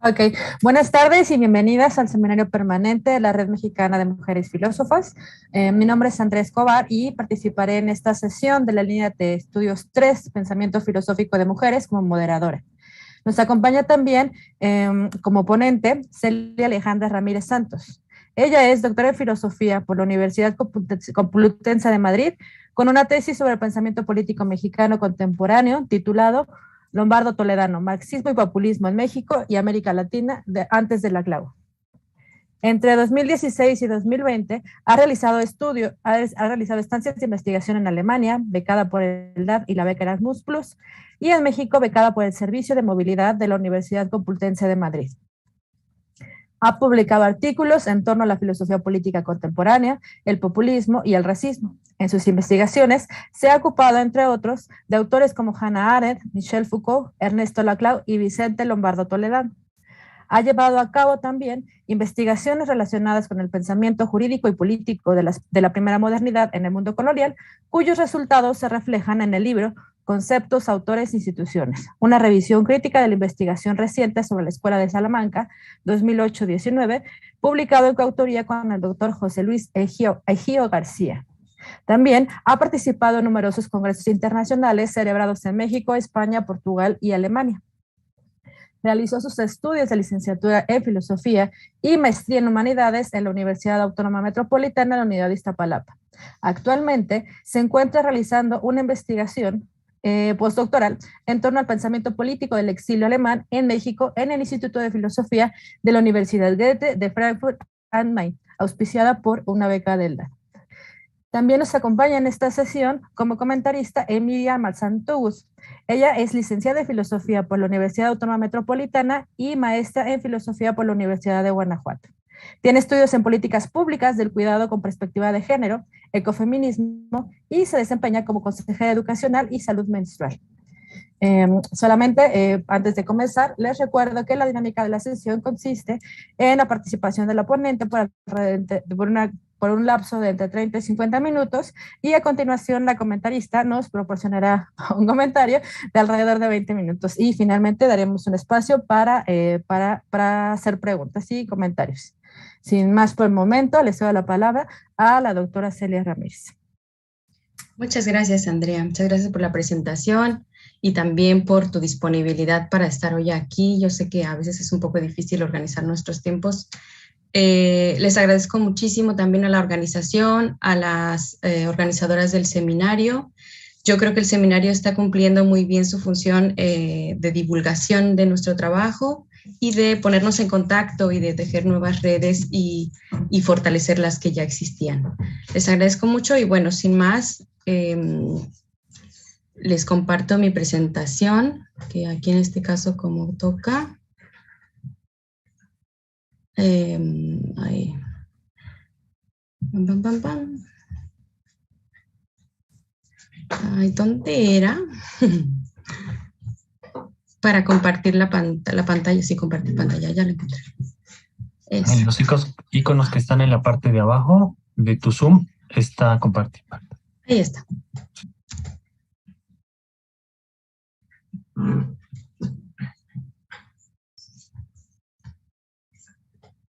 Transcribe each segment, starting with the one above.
Ok, buenas tardes y bienvenidas al Seminario Permanente de la Red Mexicana de Mujeres Filósofas. Mi nombre es Andrea Escobar y participaré en esta sesión de la línea de estudios 3, Pensamiento Filosófico de Mujeres, como moderadora. Nos acompaña también como ponente Celia Alejandra Ramírez Santos. Ella es doctora en Filosofía por la Universidad Complutense de Madrid, con una tesis sobre el pensamiento político mexicano contemporáneo titulado Lombardo Toledano, Marxismo y Populismo en México y América Latina antes de la CLAU. Entre 2016 y 2020 ha realizado estancias de investigación en Alemania, becada por el DAF y la beca Erasmus Plus, y en México, becada por el Servicio de Movilidad de la Universidad Complutense de Madrid. Ha publicado artículos en torno a la filosofía política contemporánea, el populismo y el racismo. En sus investigaciones se ha ocupado, entre otros, de autores como Hannah Arendt, Michel Foucault, Ernesto Laclau y Vicente Lombardo Toledano. Ha llevado a cabo también investigaciones relacionadas con el pensamiento jurídico y político de la primera modernidad en el mundo colonial, cuyos resultados se reflejan en el libro Conceptos, Autores e Instituciones, una revisión crítica de la investigación reciente sobre la Escuela de Salamanca, 2008-19, publicado en coautoría con el doctor José Luis Egío García. También ha participado en numerosos congresos internacionales celebrados en México, España, Portugal y Alemania. Realizó sus estudios de licenciatura en Filosofía y maestría en Humanidades en la Universidad Autónoma Metropolitana de la Unidad de Iztapalapa. Actualmente se encuentra realizando una investigación postdoctoral en torno al pensamiento político del exilio alemán en México en el Instituto de Filosofía de la Universidad Goethe de Frankfurt am Main, auspiciada por una beca del DAF. También nos acompaña en esta sesión como comentarista Emilia Marzantús. Ella es licenciada en Filosofía por la Universidad Autónoma Metropolitana y maestra en Filosofía por la Universidad de Guanajuato. Tiene estudios en políticas públicas del cuidado con perspectiva de género, ecofeminismo y se desempeña como consejera educacional y salud menstrual. Solamente antes de comenzar, les recuerdo que la dinámica de la sesión consiste en la participación de la ponente por un lapso de entre 30 y 50 minutos y a continuación la comentarista nos proporcionará un comentario de alrededor de 20 minutos y finalmente daremos un espacio para hacer preguntas y comentarios. Sin más por el momento, les doy la palabra a la doctora Celia Ramírez. Muchas gracias, Andrea. Muchas gracias por la presentación y también por tu disponibilidad para estar hoy aquí. Yo sé que a veces es un poco difícil organizar nuestros tiempos. Les agradezco muchísimo también a la organización, a las organizadoras del seminario. Yo creo que el seminario está cumpliendo muy bien su función de divulgación de nuestro trabajo y de ponernos en contacto y de tejer nuevas redes y fortalecer las que ya existían. Les agradezco mucho y bueno, sin más, les comparto mi presentación, que aquí en este caso como toca. Ahí. Pam, pam, pam. Ay, ¿dónde era? Para compartir la pantalla, sí, compartir pantalla, ya la encontré. En los iconos que están en la parte de abajo de tu Zoom está compartir. Ahí está.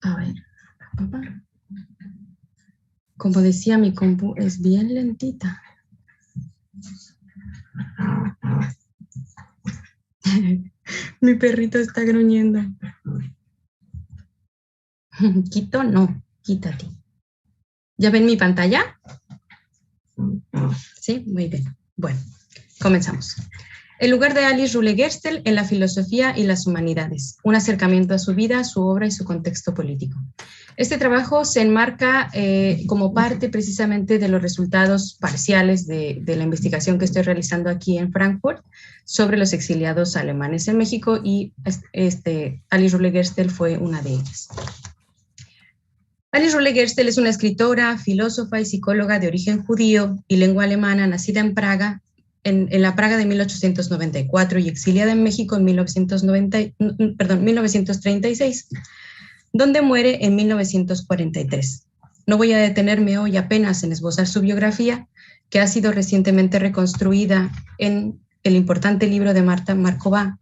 A ver. Como decía, mi compu es bien lentita. Mi perrito está gruñendo. ¿Quito? No, quítate. ¿Ya ven mi pantalla? Sí, muy bien. Bueno, comenzamos. El lugar de Alice Ruhle-Gerstel en la filosofía y las humanidades, un acercamiento a su vida, su obra y su contexto político. Este trabajo se enmarca como parte precisamente de los resultados parciales de la investigación que estoy realizando aquí en Frankfurt sobre los exiliados alemanes en México y Alice Ruhle-Gerstel fue una de ellas. Alice Ruhle-Gerstel es una escritora, filósofa y psicóloga de origen judío y lengua alemana, nacida en Praga, en la Praga de 1894 y exiliada en México en 1936, donde muere en 1943. No voy a detenerme hoy apenas en esbozar su biografía, que ha sido recientemente reconstruida en el importante libro de Marta Markova,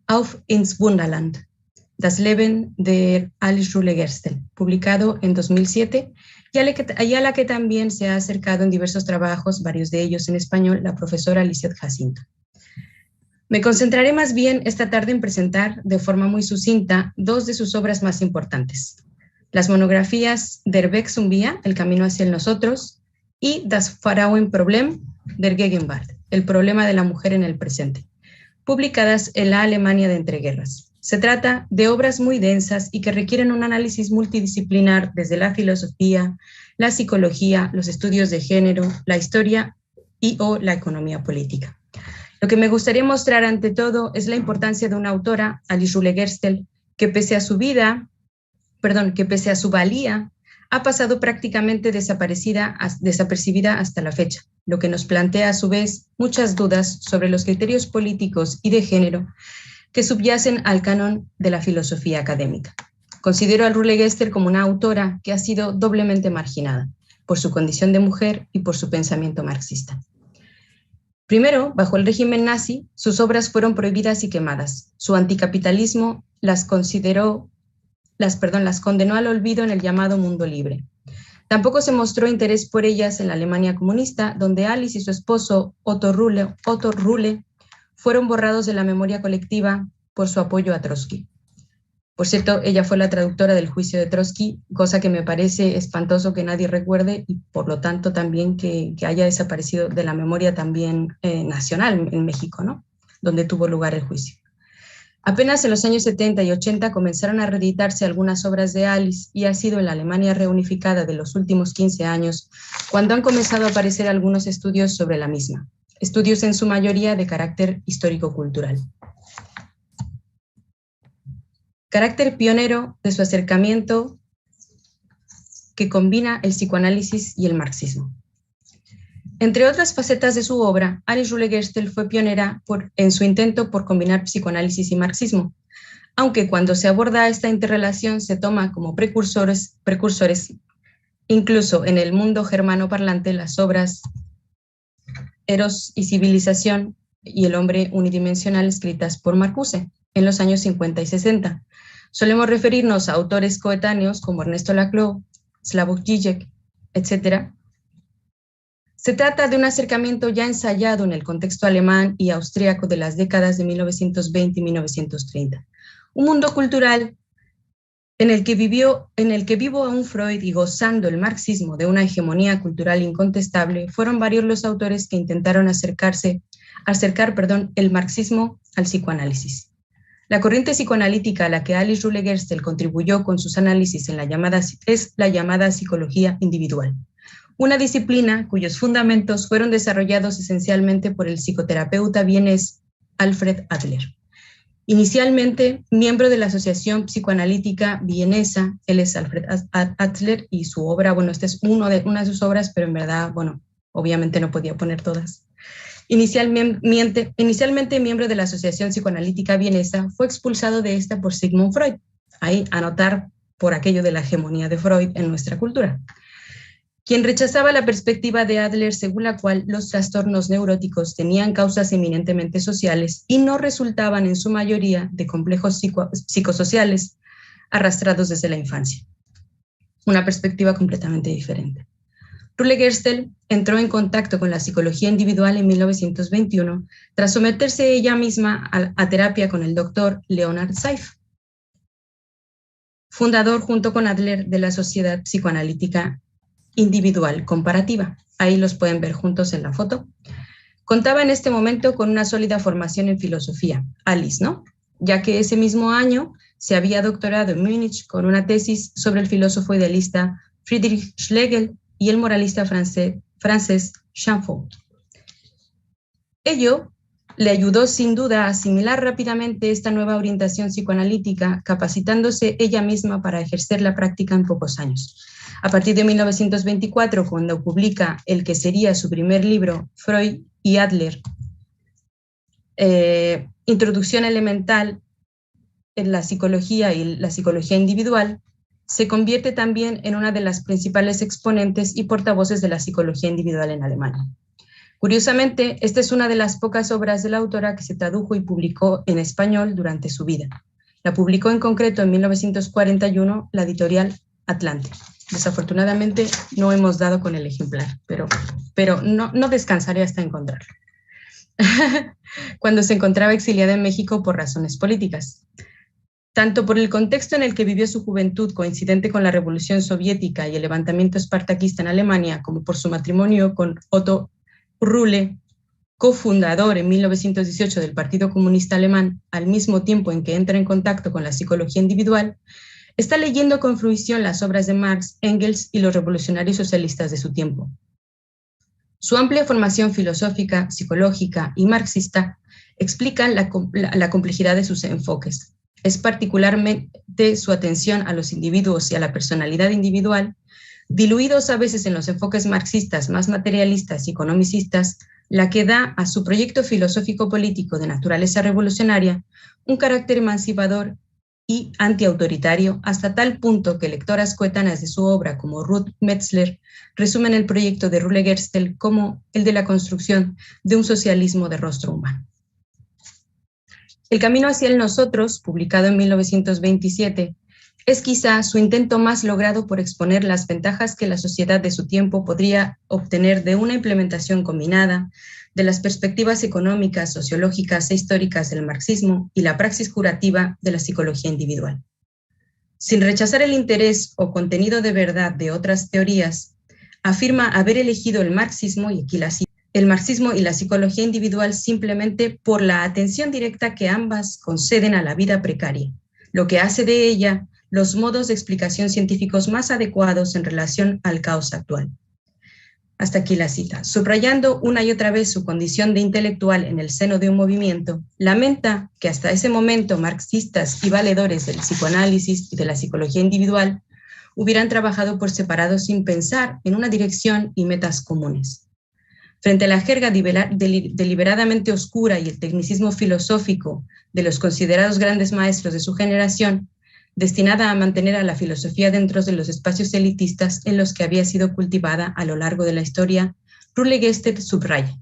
Auf ins Wunderland, Das Leben de Alice Ruhle-Gerstel, publicado en 2007, y a la que también se ha acercado en diversos trabajos, varios de ellos en español, la profesora Lisette Jacinto. Me concentraré más bien esta tarde en presentar de forma muy sucinta dos de sus obras más importantes. Las monografías Der Weg zum Wir, El camino hacia el nosotros, y Das Frauenproblem der Gegenwart, El problema de la mujer en el presente, publicadas en la Alemania de entreguerras. Se trata de obras muy densas y que requieren un análisis multidisciplinar desde la filosofía, la psicología, los estudios de género, la historia y o la economía política. Lo que me gustaría mostrar ante todo es la importancia de una autora, Alice Ruhle-Gerstel, que pese a su valía, ha pasado prácticamente desapercibida hasta la fecha, lo que nos plantea a su vez muchas dudas sobre los criterios políticos y de género que subyacen al canon de la filosofía académica. Considero a Ruhle-Gerstel como una autora que ha sido doblemente marginada por su condición de mujer y por su pensamiento marxista. Primero, bajo el régimen nazi, sus obras fueron prohibidas y quemadas. Su anticapitalismo las condenó al olvido en el llamado mundo libre. Tampoco se mostró interés por ellas en la Alemania comunista, donde Alice y su esposo Otto Ruhle fueron borrados de la memoria colectiva por su apoyo a Trotsky. Por cierto, ella fue la traductora del juicio de Trotsky, cosa que me parece espantoso que nadie recuerde y por lo tanto también que haya desaparecido de la memoria también nacional en México, ¿no? Donde tuvo lugar el juicio. Apenas en los años 70 y 80 comenzaron a reeditarse algunas obras de Alice y ha sido en la Alemania reunificada de los últimos 15 años cuando han comenzado a aparecer algunos estudios sobre la misma, estudios en su mayoría de carácter histórico-cultural. Carácter pionero de su acercamiento que combina el psicoanálisis y el marxismo. Entre otras facetas de su obra, Alice Ruhle-Gerstel fue pionera en su intento por combinar psicoanálisis y marxismo, aunque cuando se aborda esta interrelación se toma como precursores, incluso en el mundo germano parlante, las obras Eros y Civilización y El hombre unidimensional escritas por Marcuse en los años 50 y 60. Solemos referirnos a autores coetáneos como Ernesto Laclau, Slavoj Žižek, etc. Se trata de un acercamiento ya ensayado en el contexto alemán y austríaco de las décadas de 1920 y 1930. Un mundo cultural en el que vivo aún Freud y gozando el marxismo de una hegemonía cultural incontestable, fueron varios los autores que intentaron acercar el marxismo al psicoanálisis. La corriente psicoanalítica a la que Alice Ruhle-Gerstel contribuyó con sus análisis es la llamada psicología individual, una disciplina cuyos fundamentos fueron desarrollados esencialmente por el psicoterapeuta vienés Alfred Adler. Inicialmente, miembro de la Asociación Psicoanalítica Vienesa, él es Alfred Adler y su obra, esta es una de sus obras, pero en verdad, obviamente no podía poner todas. Inicialmente miembro de la Asociación Psicoanalítica Vienesa, fue expulsado de esta por Sigmund Freud, ahí anotar por aquello de la hegemonía de Freud en nuestra cultura, quien rechazaba la perspectiva de Adler según la cual los trastornos neuróticos tenían causas eminentemente sociales y no resultaban en su mayoría de complejos psicosociales arrastrados desde la infancia. Una perspectiva completamente diferente. Ruhle-Gerstel entró en contacto con la psicología individual en 1921 tras someterse ella misma a terapia con el doctor Leonard Seif, fundador junto con Adler de la Sociedad Psicoanalítica Individual Comparativa. Ahí los pueden ver juntos en la foto. Contaba en este momento con una sólida formación en filosofía, Alice, ¿no? Ya que ese mismo año se había doctorado en Múnich con una tesis sobre el filósofo idealista Friedrich Schlegel y el moralista francés Chamfort. Ello le ayudó sin duda a asimilar rápidamente esta nueva orientación psicoanalítica, capacitándose ella misma para ejercer la práctica en pocos años. A partir de 1924, cuando publica el que sería su primer libro, Freud y Adler, Introducción elemental en la psicología y la psicología individual, se convierte también en una de las principales exponentes y portavoces de la psicología individual en Alemania. Curiosamente, esta es una de las pocas obras de la autora que se tradujo y publicó en español durante su vida, La publicó en concreto en 1941 la editorial Atlante. Desafortunadamente no hemos dado con el ejemplar, pero no descansaré hasta encontrarlo. Cuando se encontraba exiliada en México por razones políticas. Tanto por el contexto en el que vivió su juventud, coincidente con la Revolución Soviética y el levantamiento espartaquista en Alemania, como por su matrimonio con Otto Rühle, cofundador en 1918 del Partido Comunista Alemán, al mismo tiempo en que entra en contacto con la psicología individual, está leyendo con fruición las obras de Marx, Engels y los revolucionarios socialistas de su tiempo. Su amplia formación filosófica, psicológica y marxista explican la complejidad de sus enfoques. Es particularmente su atención a los individuos y a la personalidad individual, diluidos a veces en los enfoques marxistas más materialistas y economicistas, la que da a su proyecto filosófico-político de naturaleza revolucionaria un carácter emancipador y antiautoritario, hasta tal punto que lectoras coetáneas de su obra como Ruth Metzler resumen el proyecto de Rühle Gerstel como el de la construcción de un socialismo de rostro humano. El camino hacia el nosotros, publicado en 1927, es quizá su intento más logrado por exponer las ventajas que la sociedad de su tiempo podría obtener de una implementación combinada de las perspectivas económicas, sociológicas e históricas del marxismo y la praxis curativa de la psicología individual. Sin rechazar el interés o contenido de verdad de otras teorías, afirma haber elegido el marxismo y la psicología individual simplemente por la atención directa que ambas conceden a la vida precaria, lo que hace de ella los modos de explicación científicos más adecuados en relación al caos actual. Hasta aquí la cita. Subrayando una y otra vez su condición de intelectual en el seno de un movimiento, lamenta que hasta ese momento marxistas y valedores del psicoanálisis y de la psicología individual hubieran trabajado por separado sin pensar en una dirección y metas comunes. Frente a la jerga deliberadamente oscura y el tecnicismo filosófico de los considerados grandes maestros de su generación, destinada a mantener a la filosofía dentro de los espacios elitistas en los que había sido cultivada a lo largo de la historia, Rühle Gerstel subraya: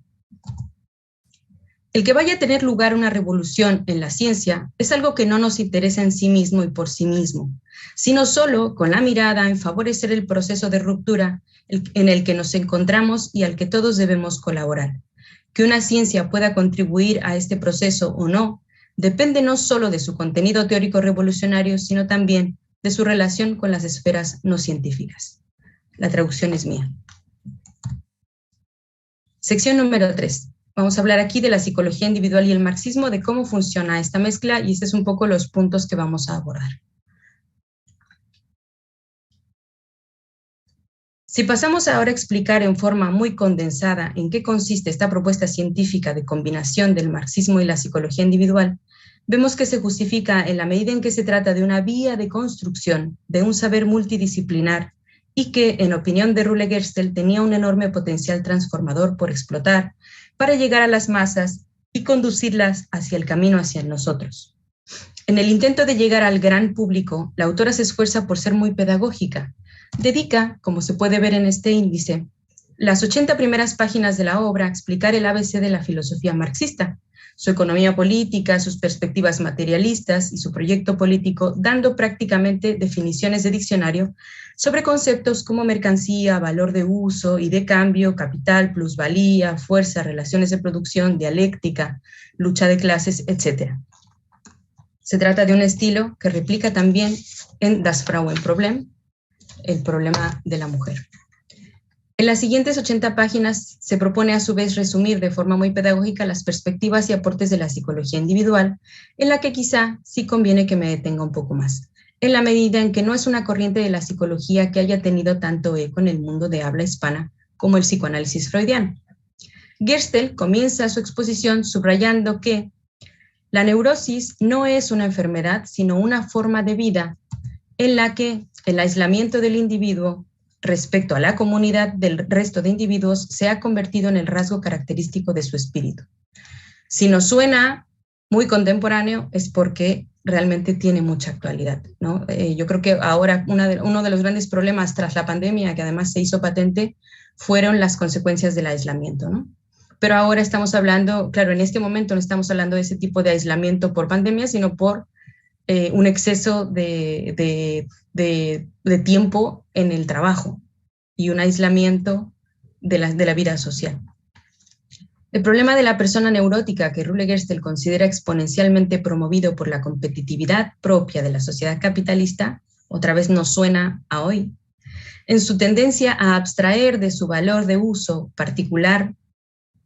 el que vaya a tener lugar una revolución en la ciencia es algo que no nos interesa en sí mismo y por sí mismo, sino solo con la mirada en favorecer el proceso de ruptura en el que nos encontramos y al que todos debemos colaborar. Que una ciencia pueda contribuir a este proceso o no, depende no solo de su contenido teórico revolucionario, sino también de su relación con las esferas no científicas. La traducción es mía. Sección número 3. Vamos a hablar aquí de la psicología individual y el marxismo, de cómo funciona esta mezcla, y estos son un poco los puntos que vamos a abordar. Si pasamos ahora a explicar en forma muy condensada en qué consiste esta propuesta científica de combinación del marxismo y la psicología individual, vemos que se justifica en la medida en que se trata de una vía de construcción de un saber multidisciplinar y que, en opinión de Rühle Gerstel, tenía un enorme potencial transformador por explotar para llegar a las masas y conducirlas hacia el camino hacia nosotros. En el intento de llegar al gran público, la autora se esfuerza por ser muy pedagógica. Dedica, como se puede ver en este índice, las 80 primeras páginas de la obra a explicar el ABC de la filosofía marxista, su economía política, sus perspectivas materialistas y su proyecto político, dando prácticamente definiciones de diccionario sobre conceptos como mercancía, valor de uso y de cambio, capital, plusvalía, fuerza, relaciones de producción, dialéctica, lucha de clases, etc. Se trata de un estilo que replica también en Das Frauenproblem, el problema de la mujer. En las siguientes 80 páginas se propone a su vez resumir de forma muy pedagógica las perspectivas y aportes de la psicología individual, en la que quizá sí conviene que me detenga un poco más, en la medida en que no es una corriente de la psicología que haya tenido tanto eco en el mundo de habla hispana como el psicoanálisis freudiano. Gerstel comienza su exposición subrayando que la neurosis no es una enfermedad, sino una forma de vida en la que el aislamiento del individuo respecto a la comunidad del resto de individuos se ha convertido en el rasgo característico de su espíritu. Si nos suena muy contemporáneo es porque realmente tiene mucha actualidad, ¿no? Yo creo que ahora uno de los grandes problemas tras la pandemia, que además se hizo patente, fueron las consecuencias del aislamiento, ¿no? Pero ahora estamos hablando, claro, en este momento no estamos hablando de ese tipo de aislamiento por pandemia, sino por un exceso de tiempo en el trabajo y un aislamiento de la vida social. El problema de la persona neurótica, que Rule Gerstel considera exponencialmente promovido por la competitividad propia de la sociedad capitalista, otra vez nos suena a hoy, en su tendencia a abstraer de su valor de uso particular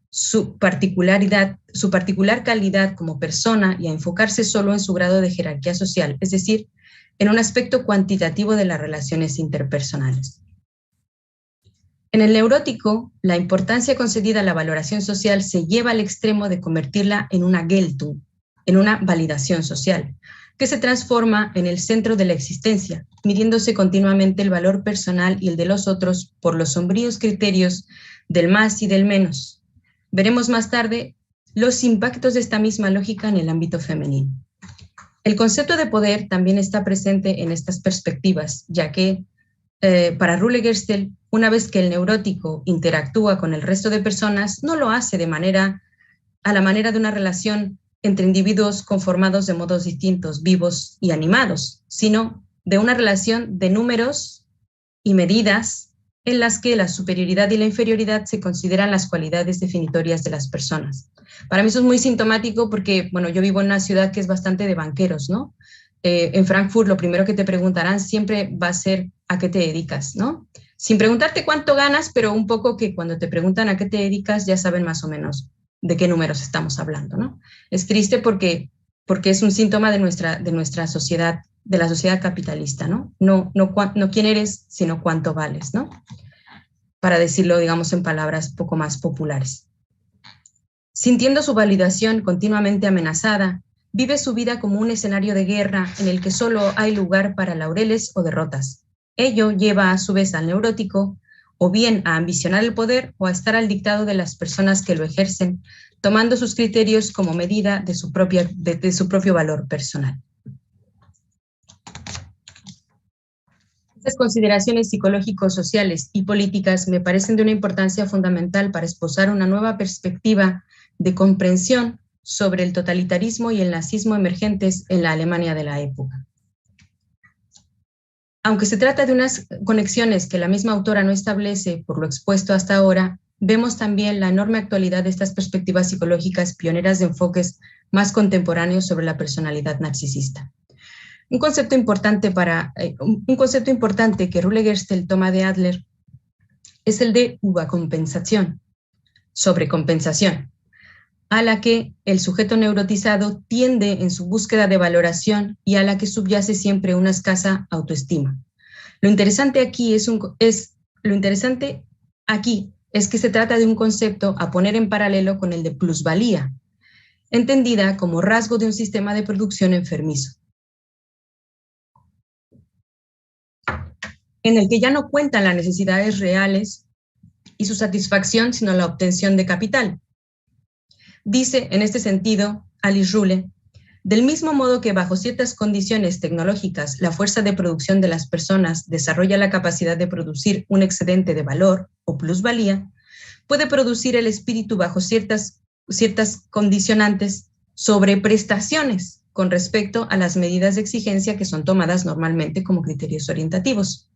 su particular calidad como persona y a enfocarse solo en su grado de jerarquía social, es decir, en un aspecto cuantitativo de las relaciones interpersonales. En el neurótico, la importancia concedida a la valoración social se lleva al extremo de convertirla en una Geltung, en una validación social, que se transforma en el centro de la existencia, midiéndose continuamente el valor personal y el de los otros por los sombríos criterios del más y del menos. Veremos más tarde los impactos de esta misma lógica en el ámbito femenino. El concepto de poder también está presente en estas perspectivas, ya que para Rule Gerstel, una vez que el neurótico interactúa con el resto de personas, no lo hace a la manera de una relación entre individuos conformados de modos distintos, vivos y animados, sino de una relación de números y medidas en las que la superioridad y la inferioridad se consideran las cualidades definitorias de las personas. Para mí eso es muy sintomático porque, bueno, yo vivo en una ciudad que es bastante de banqueros, ¿no? En Frankfurt lo primero que te preguntarán siempre va a ser ¿a qué te dedicas?, ¿no? Sin preguntarte cuánto ganas, pero un poco que cuando te preguntan a qué te dedicas ya saben más o menos de qué números estamos hablando, ¿no? Es triste porque es un síntoma de nuestra sociedad, de la sociedad capitalista, ¿no? No quién eres, sino cuánto vales, ¿no? Para decirlo, digamos, en palabras poco más populares. Sintiendo su validación continuamente amenazada, vive su vida como un escenario de guerra en el que solo hay lugar para laureles o derrotas. Ello lleva a su vez al neurótico o bien a ambicionar el poder o a estar al dictado de las personas que lo ejercen, tomando sus criterios como medida de su propio valor personal. Estas consideraciones psicológicos, sociales y políticas me parecen de una importancia fundamental para esbozar una nueva perspectiva de comprensión sobre el totalitarismo y el nazismo emergentes en la Alemania de la época. Aunque se trata de unas conexiones que la misma autora no establece por lo expuesto hasta ahora, vemos también la enorme actualidad de estas perspectivas psicológicas pioneras de enfoques más contemporáneos sobre la personalidad narcisista. Un concepto importante que Rule Gerstel toma de Adler es el de übercompensación, sobrecompensación, a la que el sujeto neurotizado tiende en su búsqueda de valoración y a la que subyace siempre una escasa autoestima. Lo interesante aquí es que se trata de un concepto a poner en paralelo con el de plusvalía, entendida como rasgo de un sistema de producción enfermizo, en el que ya no cuentan las necesidades reales y su satisfacción, sino la obtención de capital. Dice, en este sentido, Alice Rule, del mismo modo que bajo ciertas condiciones tecnológicas la fuerza de producción de las personas desarrolla la capacidad de producir un excedente de valor o plusvalía, puede producir el espíritu bajo ciertas condicionantes sobreprestaciones con respecto a las medidas de exigencia que son tomadas normalmente como criterios orientativos.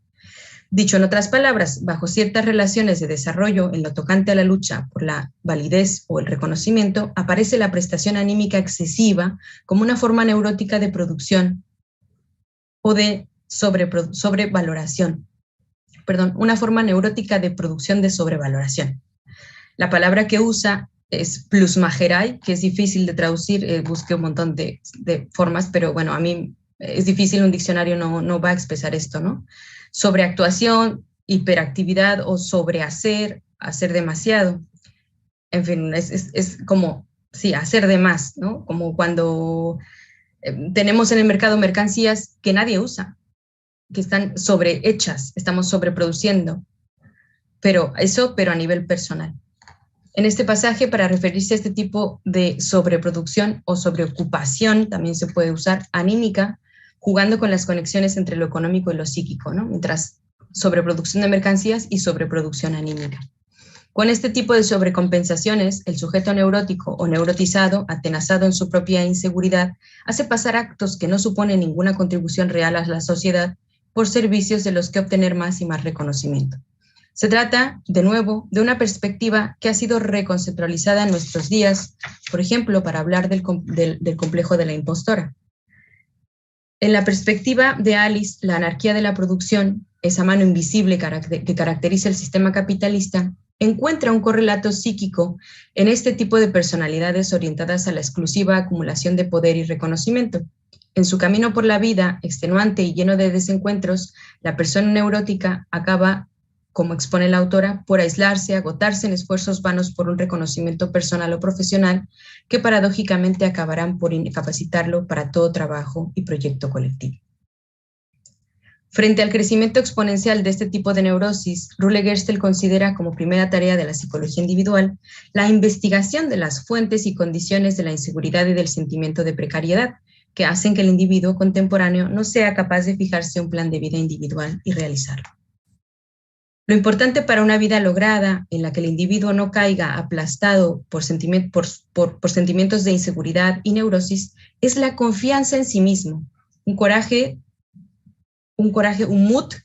Dicho en otras palabras, bajo ciertas relaciones de desarrollo en lo tocante a la lucha por la validez o el reconocimiento, aparece la prestación anímica excesiva como una forma neurótica de producción o de sobrevaloración. Una forma neurótica de producción de sobrevaloración. La palabra que usa es plusmagerai, que es difícil de traducir, busqué un montón de formas, pero bueno, a mí es difícil, un diccionario no va a expresar esto, ¿no? Sobreactuación, hiperactividad o sobrehacer, hacer demasiado. En fin, es como, sí, hacer de más, ¿no? Como cuando tenemos en el mercado mercancías que nadie usa, que están sobrehechas, estamos sobreproduciendo, pero a nivel personal. En este pasaje, para referirse a este tipo de sobreproducción o sobreocupación, también se puede usar anímica, jugando con las conexiones entre lo económico y lo psíquico, ¿no? Mientras sobreproducción de mercancías y sobreproducción anímica. Con este tipo de sobrecompensaciones, el sujeto neurótico o neurotizado, atenazado en su propia inseguridad, hace pasar actos que no suponen ninguna contribución real a la sociedad por servicios de los que obtener más y más reconocimiento. Se trata, de nuevo, de una perspectiva que ha sido reconceptualizada en nuestros días, por ejemplo, para hablar del complejo de la impostora. En la perspectiva de Alice, la anarquía de la producción, esa mano invisible que caracteriza el sistema capitalista, encuentra un correlato psíquico en este tipo de personalidades orientadas a la exclusiva acumulación de poder y reconocimiento. En su camino por la vida, extenuante y lleno de desencuentros, la persona neurótica acaba, como expone la autora, por aislarse, agotarse en esfuerzos vanos por un reconocimiento personal o profesional que paradójicamente acabarán por incapacitarlo para todo trabajo y proyecto colectivo. Frente al crecimiento exponencial de este tipo de neurosis, Rulle Gerstel considera como primera tarea de la psicología individual la investigación de las fuentes y condiciones de la inseguridad y del sentimiento de precariedad que hacen que el individuo contemporáneo no sea capaz de fijarse un plan de vida individual y realizarlo. Lo importante para una vida lograda, en la que el individuo no caiga aplastado por sentimientos de inseguridad y neurosis, es la confianza en sí mismo, un Mut,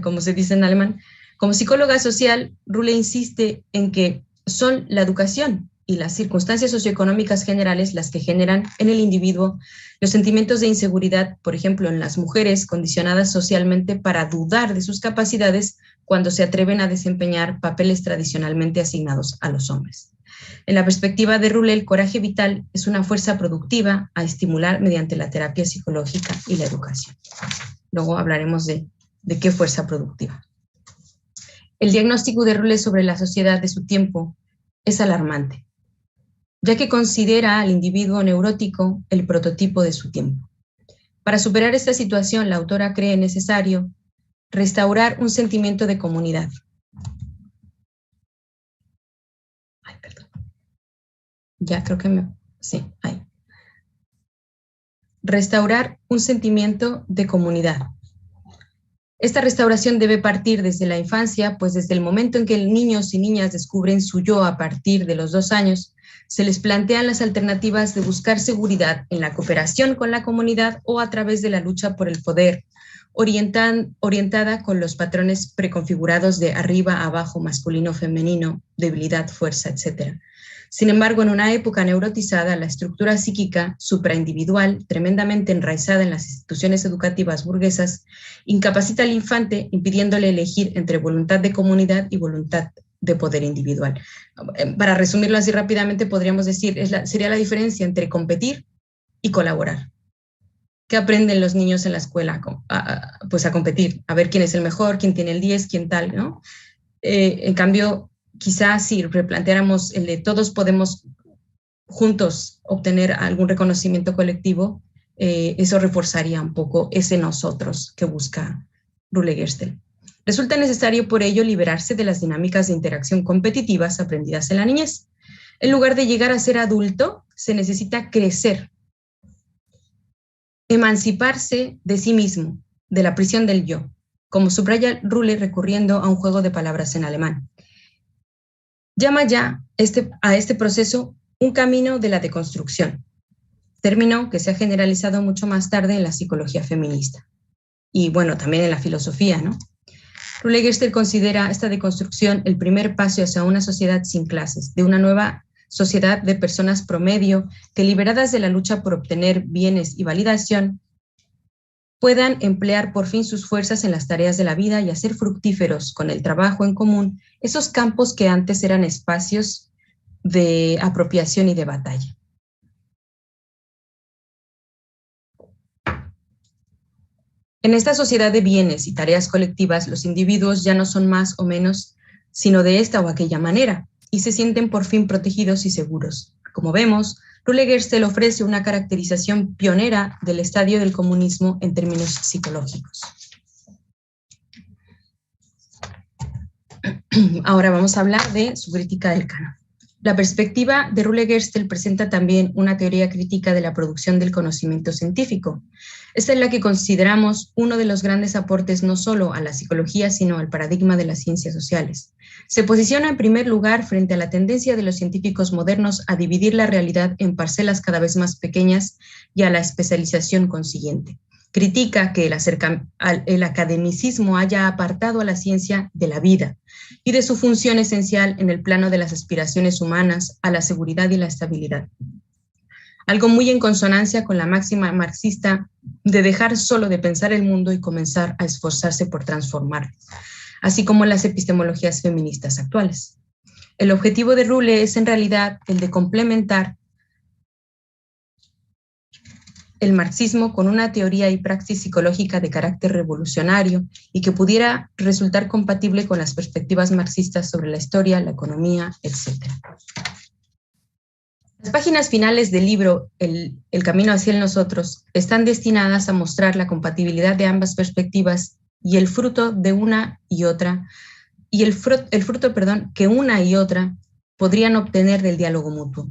como se dice en alemán. Como psicóloga social, Rulle insiste en que son la educación y las circunstancias socioeconómicas generales las que generan en el individuo los sentimientos de inseguridad, por ejemplo, en las mujeres condicionadas socialmente para dudar de sus capacidades cuando se atreven a desempeñar papeles tradicionalmente asignados a los hombres. En la perspectiva de Rulle, el coraje vital es una fuerza productiva a estimular mediante la terapia psicológica y la educación. Luego hablaremos de qué fuerza productiva. El diagnóstico de Rulle sobre la sociedad de su tiempo es alarmante, ya que considera al individuo neurótico el prototipo de su tiempo. Para superar esta situación, la autora cree necesario restaurar un sentimiento de comunidad. Restaurar un sentimiento de comunidad. Esta restauración debe partir desde la infancia, pues desde el momento en que niños y niñas descubren su yo a partir de los 2 años, se les plantean las alternativas de buscar seguridad en la cooperación con la comunidad o a través de la lucha por el poder, orientada con los patrones preconfigurados de arriba, abajo, masculino, femenino, debilidad, fuerza, etc. Sin embargo, en una época neurotizada, la estructura psíquica supraindividual, tremendamente enraizada en las instituciones educativas burguesas, incapacita al infante, impidiéndole elegir entre voluntad de comunidad y voluntad de poder individual. Para resumirlo así rápidamente, podríamos decir, sería la diferencia entre competir y colaborar. ¿Qué aprenden los niños en la escuela? Pues a competir, a ver quién es el mejor, quién tiene el 10, quién tal, ¿no? En cambio, quizás si replanteáramos el de todos podemos juntos obtener algún reconocimiento colectivo, eso reforzaría un poco ese nosotros que busca Rulle Gerstel. Resulta necesario por ello liberarse de las dinámicas de interacción competitivas aprendidas en la niñez. En lugar de llegar a ser adulto, se necesita crecer, emanciparse de sí mismo, de la prisión del yo, como subraya Rulle recurriendo a un juego de palabras en alemán. Llama ya a este proceso un camino de la deconstrucción, término que se ha generalizado mucho más tarde en la psicología feminista y, bueno, también en la filosofía, ¿no? Rulle Gerstel considera esta deconstrucción el primer paso hacia una sociedad sin clases, de una nueva sociedad de personas promedio que, liberadas de la lucha por obtener bienes y validación, puedan emplear por fin sus fuerzas en las tareas de la vida y hacer fructíferos con el trabajo en común esos campos que antes eran espacios de apropiación y de batalla. En esta sociedad de bienes y tareas colectivas, los individuos ya no son más o menos, sino de esta o aquella manera, y se sienten por fin protegidos y seguros. Como vemos, Rulle Gerstel ofrece una caracterización pionera del estadio del comunismo en términos psicológicos. Ahora vamos a hablar de su crítica del canon. La perspectiva de Rule Gerstel presenta también una teoría crítica de la producción del conocimiento científico. Esta es la que consideramos uno de los grandes aportes no solo a la psicología, sino al paradigma de las ciencias sociales. Se posiciona en primer lugar frente a la tendencia de los científicos modernos a dividir la realidad en parcelas cada vez más pequeñas y a la especialización consiguiente. Critica que el academicismo haya apartado a la ciencia de la vida y de su función esencial en el plano de las aspiraciones humanas a la seguridad y la estabilidad. Algo muy en consonancia con la máxima marxista de dejar solo de pensar el mundo y comenzar a esforzarse por transformarlo, así como las epistemologías feministas actuales. El objetivo de Rule es en realidad el de complementar el marxismo con una teoría y praxis psicológica de carácter revolucionario y que pudiera resultar compatible con las perspectivas marxistas sobre la historia, la economía, etc. Las páginas finales del libro El camino hacia el nosotros están destinadas a mostrar la compatibilidad de ambas perspectivas y el fruto de una y otra, que una y otra podrían obtener del diálogo mutuo.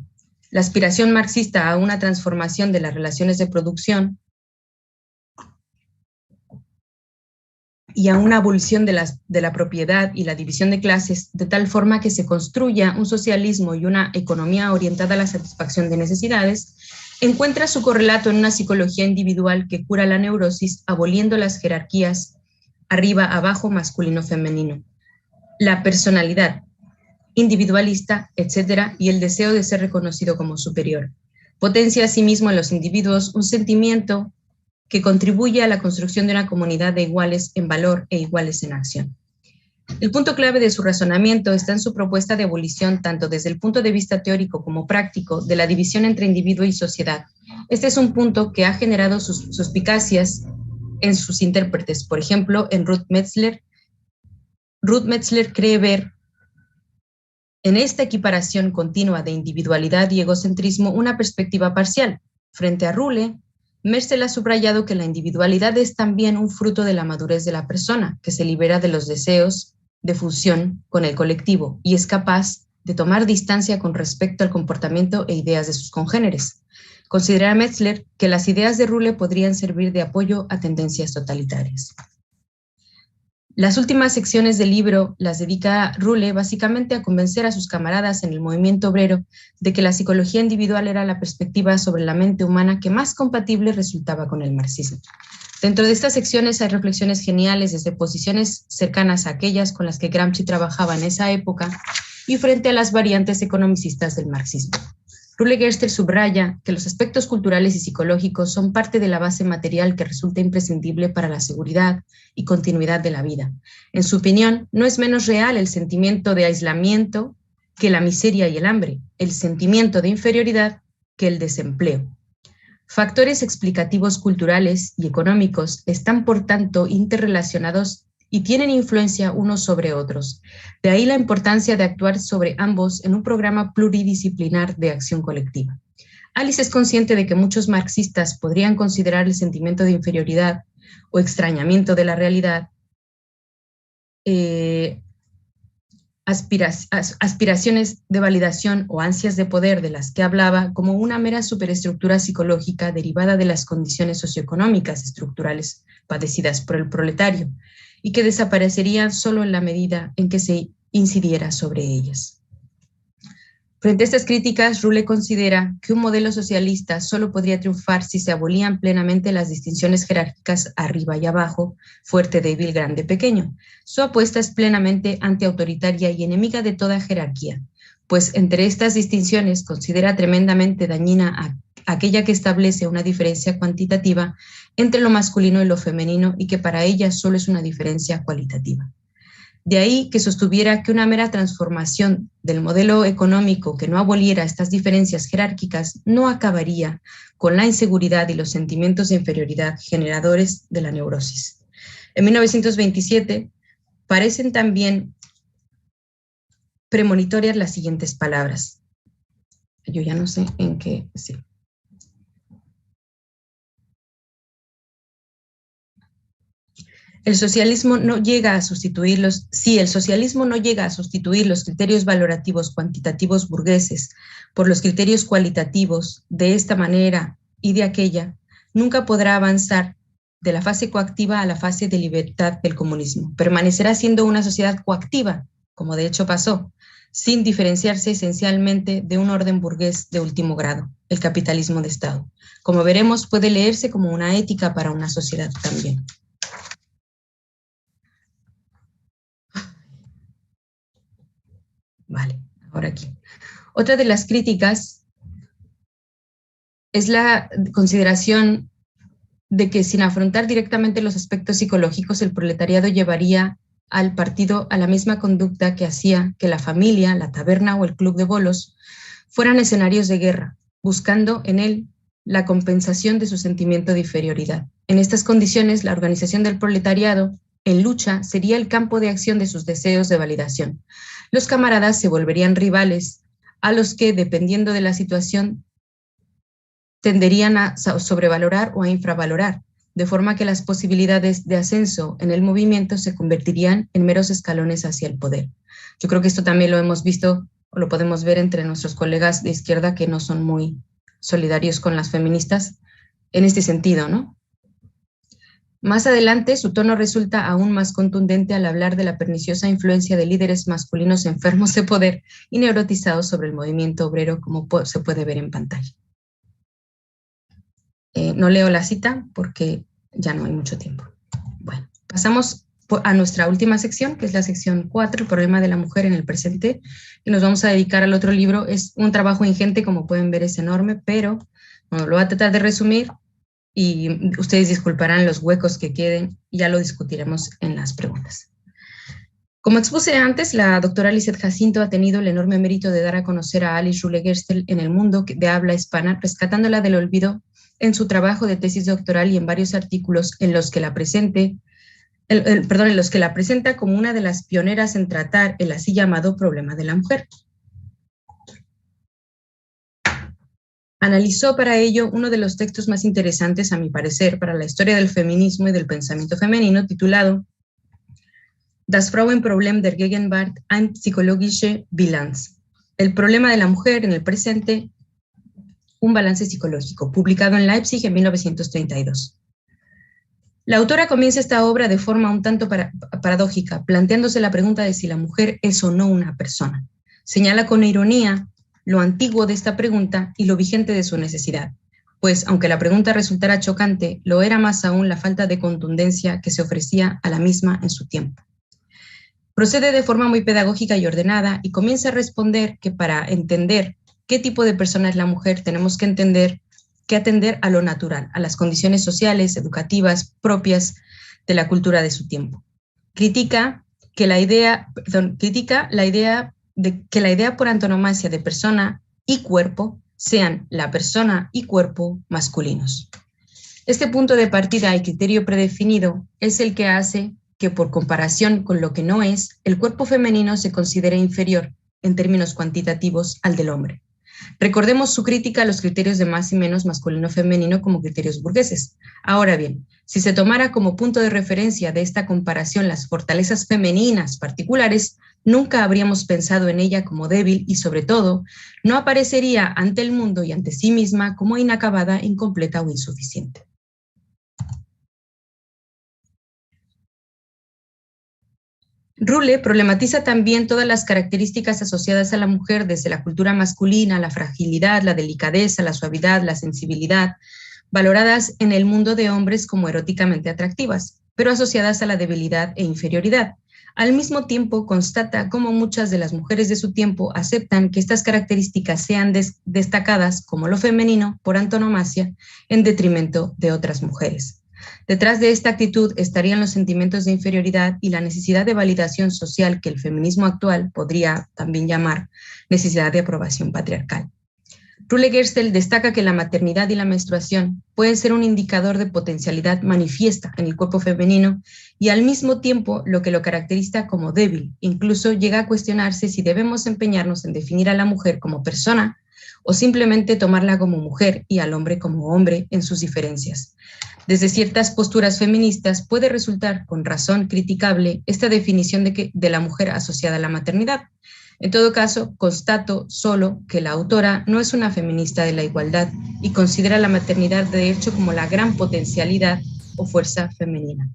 La aspiración marxista a una transformación de las relaciones de producción y a una abolición de la propiedad y la división de clases, de tal forma que se construya un socialismo y una economía orientada a la satisfacción de necesidades, encuentra su correlato en una psicología individual que cura la neurosis, aboliendo las jerarquías arriba, abajo, masculino, femenino, la personalidad individualista, etcétera, y el deseo de ser reconocido como superior. Potencia asimismo en los individuos un sentimiento que contribuye a la construcción de una comunidad de iguales en valor e iguales en acción. El punto clave de su razonamiento está en su propuesta de abolición, tanto desde el punto de vista teórico como práctico, de la división entre individuo y sociedad. Este es un punto que ha generado sus suspicacias en sus intérpretes. Por ejemplo, en Ruth Metzler. Ruth Metzler cree ver en esta equiparación continua de individualidad y egocentrismo una perspectiva parcial. Frente a Rule, Metzler ha subrayado que la individualidad es también un fruto de la madurez de la persona, que se libera de los deseos de fusión con el colectivo y es capaz de tomar distancia con respecto al comportamiento e ideas de sus congéneres. Considera Metzler que las ideas de Rule podrían servir de apoyo a tendencias totalitarias. Las últimas secciones del libro las dedica Rule básicamente a convencer a sus camaradas en el movimiento obrero de que la psicología individual era la perspectiva sobre la mente humana que más compatible resultaba con el marxismo. Dentro de estas secciones hay reflexiones geniales desde posiciones cercanas a aquellas con las que Gramsci trabajaba en esa época y frente a las variantes economicistas del marxismo. Rule Gerstel subraya que los aspectos culturales y psicológicos son parte de la base material que resulta imprescindible para la seguridad y continuidad de la vida. En su opinión, no es menos real el sentimiento de aislamiento que la miseria y el hambre, el sentimiento de inferioridad que el desempleo. Factores explicativos culturales y económicos están, por tanto, interrelacionados y tienen influencia unos sobre otros. De ahí la importancia de actuar sobre ambos en un programa pluridisciplinar de acción colectiva. Alice es consciente de que muchos marxistas podrían considerar el sentimiento de inferioridad o extrañamiento de la realidad aspiraciones de validación o ansias de poder de las que hablaba como una mera superestructura psicológica derivada de las condiciones socioeconómicas estructurales padecidas por el proletario y que desaparecerían solo en la medida en que se incidiera sobre ellas. Frente a estas críticas, Rule considera que un modelo socialista solo podría triunfar si se abolían plenamente las distinciones jerárquicas arriba y abajo, fuerte, débil, grande, pequeño. Su apuesta es plenamente antiautoritaria y enemiga de toda jerarquía, pues entre estas distinciones considera tremendamente dañina aquella que establece una diferencia cuantitativa entre lo masculino y lo femenino y que para ella solo es una diferencia cualitativa. De ahí que sostuviera que una mera transformación del modelo económico que no aboliera estas diferencias jerárquicas no acabaría con la inseguridad y los sentimientos de inferioridad generadores de la neurosis. En 1927 parecen también premonitorias las siguientes palabras. Yo ya no sé en qué... Sí. el socialismo no llega a sustituir los criterios valorativos cuantitativos burgueses por los criterios cualitativos de esta manera y de aquella, nunca podrá avanzar de la fase coactiva a la fase de libertad del comunismo. Permanecerá siendo una sociedad coactiva, como de hecho pasó, sin diferenciarse esencialmente de un orden burgués de último grado, el capitalismo de Estado. Como veremos, puede leerse como una ética para una sociedad también. Vale, ahora aquí. Otra de las críticas es la consideración de que sin afrontar directamente los aspectos psicológicos, el proletariado llevaría al partido a la misma conducta que hacía que la familia, la taberna o el club de bolos fueran escenarios de guerra, buscando en él la compensación de su sentimiento de inferioridad. En estas condiciones, la organización del proletariado en lucha sería el campo de acción de sus deseos de validación. Los camaradas se volverían rivales a los que, dependiendo de la situación, tenderían a sobrevalorar o a infravalorar, de forma que las posibilidades de ascenso en el movimiento se convertirían en meros escalones hacia el poder. Yo creo que esto también lo hemos visto o lo podemos ver entre nuestros colegas de izquierda que no son muy solidarios con las feministas en este sentido, ¿no? Más adelante, su tono resulta aún más contundente al hablar de la perniciosa influencia de líderes masculinos enfermos de poder y neurotizados sobre el movimiento obrero, como se puede ver en pantalla. No leo la cita porque ya no hay mucho tiempo. Bueno, pasamos a nuestra última sección, que es la sección 4, el problema de la mujer en el presente, y nos vamos a dedicar al otro libro. Es un trabajo ingente, como pueden ver es enorme, pero bueno, lo voy a tratar de resumir y ustedes disculparán los huecos que queden y ya lo discutiremos en las preguntas. Como expuse antes, la doctora Lizeth Jacinto ha tenido el enorme mérito de dar a conocer a Alice Rule Gerstel en el mundo de habla hispana, rescatándola del olvido en su trabajo de tesis doctoral y en varios artículos en los que la presenta como una de las pioneras en tratar el así llamado problema de la mujer. Analizó para ello uno de los textos más interesantes, a mi parecer, para la historia del feminismo y del pensamiento femenino, titulado Das Frauenproblem der Gegenwart, eine psychologische Bilanz. El problema de la mujer en el presente, un balance psicológico, publicado en Leipzig en 1932. La autora comienza esta obra de forma un tanto paradójica, planteándose la pregunta de si la mujer es o no una persona. Señala con ironía lo antiguo de esta pregunta y lo vigente de su necesidad, pues aunque la pregunta resultara chocante, lo era más aún la falta de contundencia que se ofrecía a la misma en su tiempo. Procede de forma muy pedagógica y ordenada y comienza a responder que para entender qué tipo de persona es la mujer tenemos que atender a lo natural, a las condiciones sociales, educativas, propias de la cultura de su tiempo. Critica la idea de que la idea por antonomasia de persona y cuerpo sean la persona y cuerpo masculinos. Este punto de partida y criterio predefinido es el que hace que, por comparación con lo que no es, el cuerpo femenino se considere inferior en términos cuantitativos al del hombre. Recordemos su crítica a los criterios de más y menos masculino-femenino como criterios burgueses. Ahora bien, si se tomara como punto de referencia de esta comparación las fortalezas femeninas particulares, nunca habríamos pensado en ella como débil y, sobre todo, no aparecería ante el mundo y ante sí misma como inacabada, incompleta o insuficiente. Rule problematiza también todas las características asociadas a la mujer desde la cultura masculina, la fragilidad, la delicadeza, la suavidad, la sensibilidad, valoradas en el mundo de hombres como eróticamente atractivas, pero asociadas a la debilidad e inferioridad. Al mismo tiempo, constata cómo muchas de las mujeres de su tiempo aceptan que estas características sean destacadas como lo femenino por antonomasia en detrimento de otras mujeres. Detrás de esta actitud estarían los sentimientos de inferioridad y la necesidad de validación social que el feminismo actual podría también llamar necesidad de aprobación patriarcal. Rule Gerstel destaca que la maternidad y la menstruación pueden ser un indicador de potencialidad manifiesta en el cuerpo femenino y al mismo tiempo lo que lo caracteriza como débil. Incluso llega a cuestionarse si debemos empeñarnos en definir a la mujer como persona o simplemente tomarla como mujer y al hombre como hombre en sus diferencias. Desde ciertas posturas feministas puede resultar con razón criticable esta definición de la mujer asociada a la maternidad. En todo caso, constato solo que la autora no es una feminista de la igualdad y considera la maternidad de hecho como la gran potencialidad o fuerza femenina.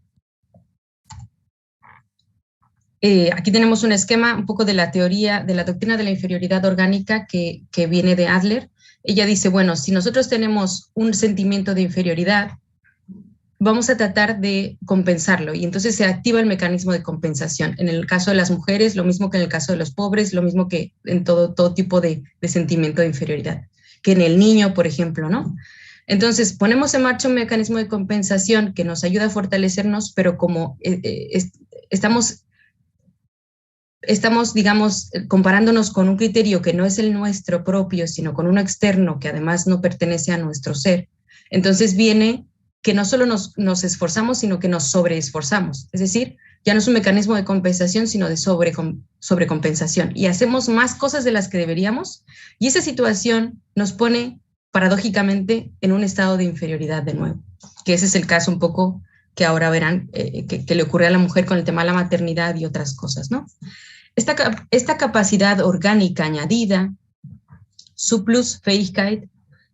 Aquí tenemos un esquema un poco de la teoría, de la doctrina de la inferioridad orgánica que viene de Adler. Ella dice, bueno, si nosotros tenemos un sentimiento de inferioridad, vamos a tratar de compensarlo y entonces se activa el mecanismo de compensación. En el caso de las mujeres, lo mismo que en el caso de los pobres, lo mismo que en todo tipo de sentimiento de inferioridad, que en el niño, por ejemplo, ¿no? Entonces, ponemos en marcha un mecanismo de compensación que nos ayuda a fortalecernos, pero como estamos, digamos, comparándonos con un criterio que no es el nuestro propio, sino con uno externo que además no pertenece a nuestro ser, entonces viene que no solo nos esforzamos, sino que nos sobreesforzamos. Es decir, ya no es un mecanismo de compensación, sino de sobrecompensación. Y hacemos más cosas de las que deberíamos, y esa situación nos pone, paradójicamente, en un estado de inferioridad de nuevo, que ese es el caso un poco que ahora verán que le ocurre a la mujer con el tema de la maternidad y otras cosas, ¿no? Esta capacidad orgánica añadida, Surplus-Fähigkeit,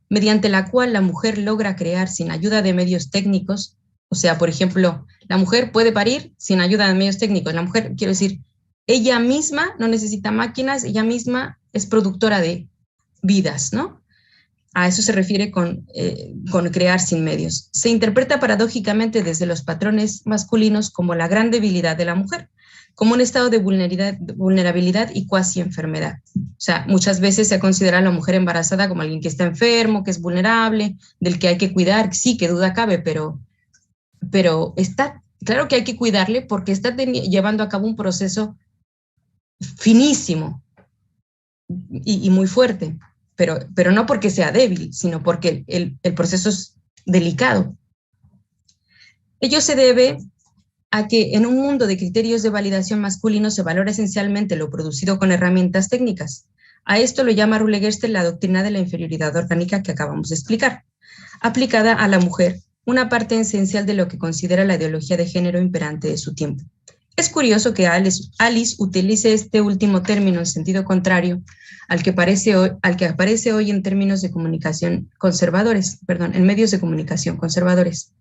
mediante la cual la mujer logra crear sin ayuda de medios técnicos, o sea, por ejemplo, la mujer puede parir sin ayuda de medios técnicos. La mujer, quiero decir, ella misma no necesita máquinas, ella misma es productora de vidas, ¿no? A eso se refiere con crear sin medios. Se interpreta paradójicamente desde los patrones masculinos como la gran debilidad de la mujer, como un estado de vulnerabilidad y cuasi enfermedad. O sea, muchas veces se considera a la mujer embarazada como alguien que está enfermo, que es vulnerable, del que hay que cuidar, sí, que duda cabe, pero está claro que hay que cuidarle porque está llevando a cabo un proceso finísimo y muy fuerte, pero no porque sea débil, sino porque el proceso es delicado. Ello se debe a que en un mundo de criterios de validación masculino se valora esencialmente lo producido con herramientas técnicas. A esto lo llama Rule Gerstel la doctrina de la inferioridad orgánica que acabamos de explicar, aplicada a la mujer, una parte esencial de lo que considera la ideología de género imperante de su tiempo. Es curioso que Alice utilice este último término en sentido contrario al que aparece hoy en términos de comunicación conservadores, en medios de comunicación conservadores.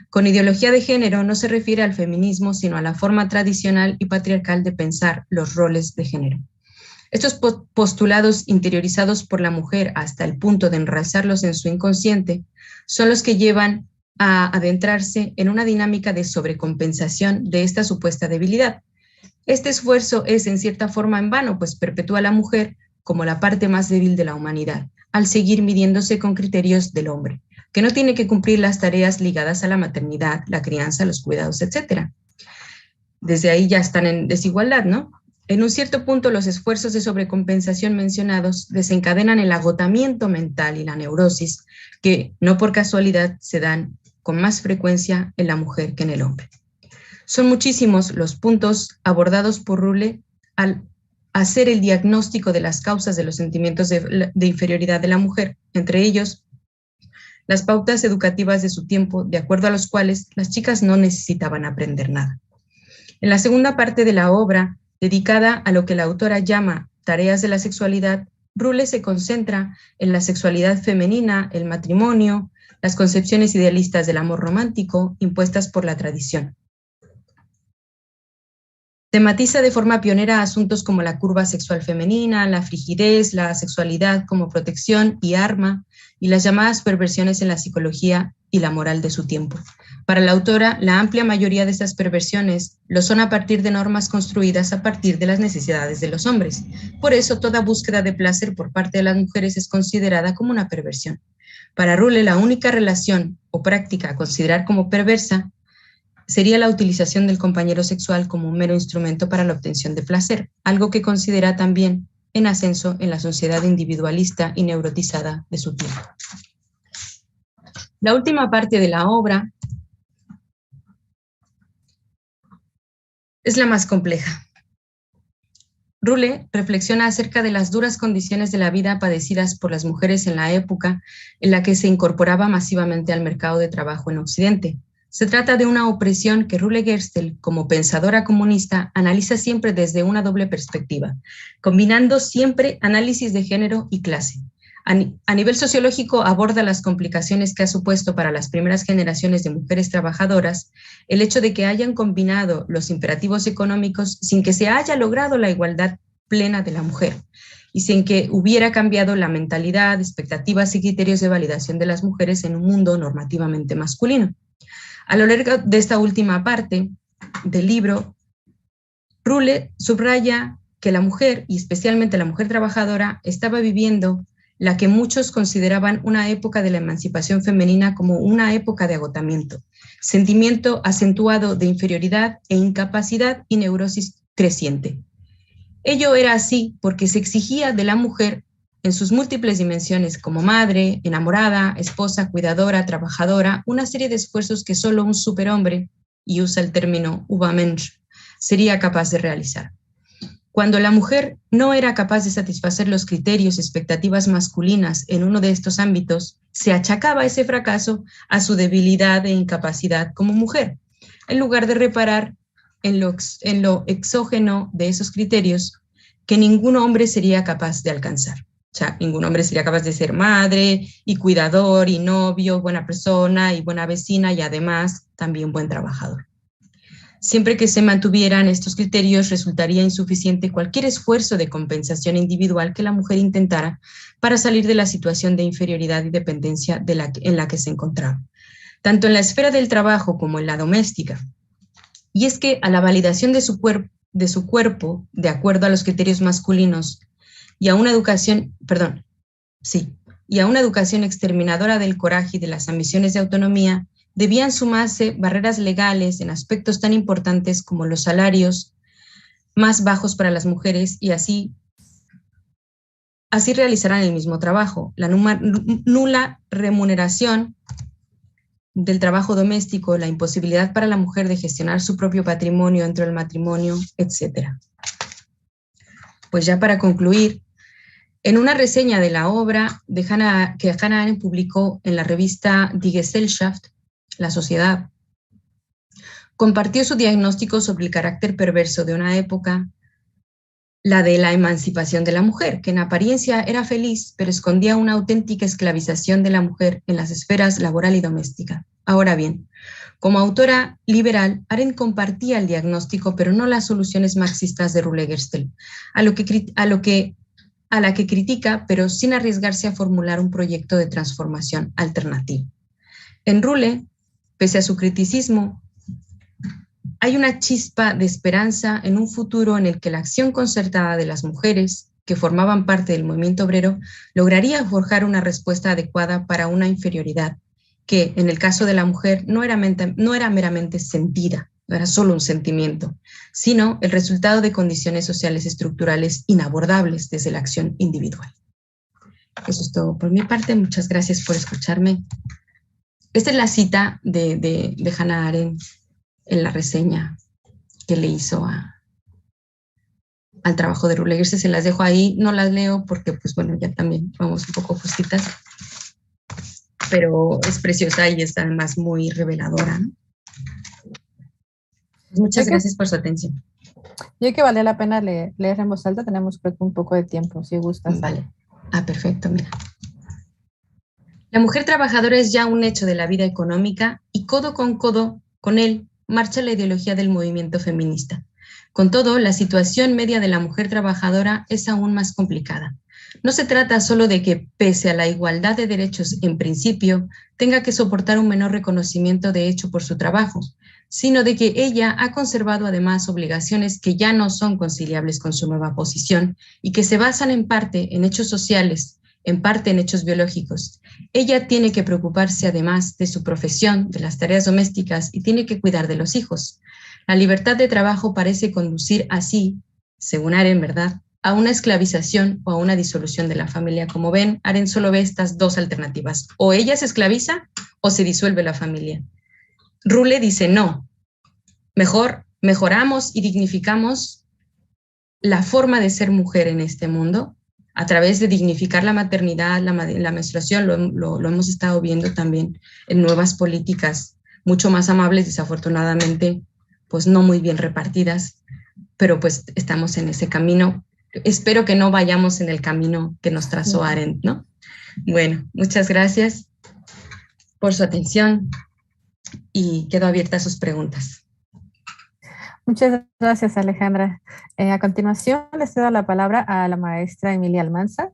Con ideología de género no se refiere al feminismo, sino a la forma tradicional y patriarcal de pensar los roles de género. Estos postulados interiorizados por la mujer hasta el punto de enraizarlos en su inconsciente son los que llevan a adentrarse en una dinámica de sobrecompensación de esta supuesta debilidad. Este esfuerzo es en cierta forma en vano, pues perpetúa a la mujer como la parte más débil de la humanidad, al seguir midiéndose con criterios del hombre, que no tiene que cumplir las tareas ligadas a la maternidad, la crianza, los cuidados, etc. Desde ahí ya están en desigualdad, ¿no? En un cierto punto, los esfuerzos de sobrecompensación mencionados desencadenan el agotamiento mental y la neurosis que, no por casualidad, se dan con más frecuencia en la mujer que en el hombre. Son muchísimos los puntos abordados por Rule al hacer el diagnóstico de las causas de los sentimientos de inferioridad de la mujer, entre ellos las pautas educativas de su tiempo, de acuerdo a los cuales las chicas no necesitaban aprender nada. En la segunda parte de la obra, dedicada a lo que la autora llama tareas de la sexualidad, Rule se concentra en la sexualidad femenina, el matrimonio, las concepciones idealistas del amor romántico impuestas por la tradición. Tematiza de forma pionera asuntos como la curva sexual femenina, la frigidez, la sexualidad como protección y arma, y las llamadas perversiones en la psicología y la moral de su tiempo. Para la autora, la amplia mayoría de estas perversiones lo son a partir de normas construidas a partir de las necesidades de los hombres. Por eso, toda búsqueda de placer por parte de las mujeres es considerada como una perversión. Para Rule, la única relación o práctica a considerar como perversa sería la utilización del compañero sexual como un mero instrumento para la obtención de placer, algo que considera también en ascenso en la sociedad individualista y neurotizada de su tiempo. La última parte de la obra es la más compleja. Rule reflexiona acerca de las duras condiciones de la vida padecidas por las mujeres en la época en la que se incorporaba masivamente al mercado de trabajo en Occidente. Se trata de una opresión que Rule Gerstel, como pensadora comunista, analiza siempre desde una doble perspectiva, combinando siempre análisis de género y clase. A nivel sociológico aborda las complicaciones que ha supuesto para las primeras generaciones de mujeres trabajadoras el hecho de que hayan combinado los imperativos económicos sin que se haya logrado la igualdad plena de la mujer y sin que hubiera cambiado la mentalidad, expectativas y criterios de validación de las mujeres en un mundo normativamente masculino. A lo largo de esta última parte del libro, Rule subraya que la mujer, y especialmente la mujer trabajadora, estaba viviendo la que muchos consideraban una época de la emancipación femenina como una época de agotamiento, sentimiento acentuado de inferioridad e incapacidad y neurosis creciente. Ello era así porque se exigía de la mujer en sus múltiples dimensiones como madre, enamorada, esposa, cuidadora, trabajadora, una serie de esfuerzos que solo un superhombre, y usa el término Übermensch, sería capaz de realizar. Cuando la mujer no era capaz de satisfacer los criterios y expectativas masculinas en uno de estos ámbitos, se achacaba ese fracaso a su debilidad e incapacidad como mujer, en lugar de reparar en lo exógeno de esos criterios que ningún hombre sería capaz de alcanzar. O sea, ningún hombre sería capaz de ser madre y cuidador y novio, buena persona y buena vecina y además también buen trabajador. Siempre que se mantuvieran estos criterios, resultaría insuficiente cualquier esfuerzo de compensación individual que la mujer intentara para salir de la situación de inferioridad y dependencia en la que se encontraba, tanto en la esfera del trabajo como en la doméstica. Y es que a la validación de su cuerpo, de acuerdo a los criterios masculinos, y a una educación exterminadora del coraje y de las ambiciones de autonomía, debían sumarse barreras legales en aspectos tan importantes como los salarios más bajos para las mujeres y así realizarán el mismo trabajo, la nula remuneración del trabajo doméstico, la imposibilidad para la mujer de gestionar su propio patrimonio dentro del matrimonio, etc. Pues ya para concluir, en una reseña de la obra que Hannah Arendt publicó en la revista Die Gesellschaft, La Sociedad, compartió su diagnóstico sobre el carácter perverso de una época, la de la emancipación de la mujer, que en apariencia era feliz, pero escondía una auténtica esclavización de la mujer en las esferas laboral y doméstica. Ahora bien, como autora liberal, Arendt compartía el diagnóstico, pero no las soluciones marxistas de Rule Gerstel, a la que critica, pero sin arriesgarse a formular un proyecto de transformación alternativo. En Rule, pese a su criticismo, hay una chispa de esperanza en un futuro en el que la acción concertada de las mujeres que formaban parte del movimiento obrero lograría forjar una respuesta adecuada para una inferioridad que, en el caso de la mujer, no era meramente sentida, no era solo un sentimiento, sino el resultado de condiciones sociales estructurales inabordables desde la acción individual. Eso es todo por mi parte. Muchas gracias por escucharme. Esta es la cita de Hannah Arendt en la reseña que le hizo al trabajo de Rule Gerstel. Se las dejo ahí, no las leo porque, pues bueno, ya también vamos un poco justitas, pero es preciosa y es además muy reveladora, ¿no? Muchas gracias por su atención. Yo creo que vale la pena leer en voz alta, tenemos creo que un poco de tiempo, si gustas. Vale. Perfecto, mira. La mujer trabajadora es ya un hecho de la vida económica y codo con él marcha la ideología del movimiento feminista. Con todo, la situación media de la mujer trabajadora es aún más complicada. No se trata solo de que, pese a la igualdad de derechos en principio, tenga que soportar un menor reconocimiento de hecho por su trabajo, sino de que ella ha conservado además obligaciones que ya no son conciliables con su nueva posición y que se basan en parte en hechos sociales, en parte en hechos biológicos. Ella tiene que preocuparse además de su profesión, de las tareas domésticas y tiene que cuidar de los hijos. La libertad de trabajo parece conducir así, según Arendt, ¿verdad?, a una esclavización o a una disolución de la familia. Como ven, Arendt solo ve estas dos alternativas. O ella se esclaviza o se disuelve la familia. Rule dice no. Mejoramos y dignificamos la forma de ser mujer en este mundo, a través de dignificar la maternidad, la menstruación, lo hemos estado viendo también en nuevas políticas mucho más amables, desafortunadamente, pues no muy bien repartidas, pero pues estamos en ese camino. Espero que no vayamos en el camino que nos trazó Arendt, ¿no? Bueno, muchas gracias por su atención y quedo abierta a sus preguntas. Muchas gracias, Alejandra. A continuación, le cedo la palabra a la maestra Emilia Almanza.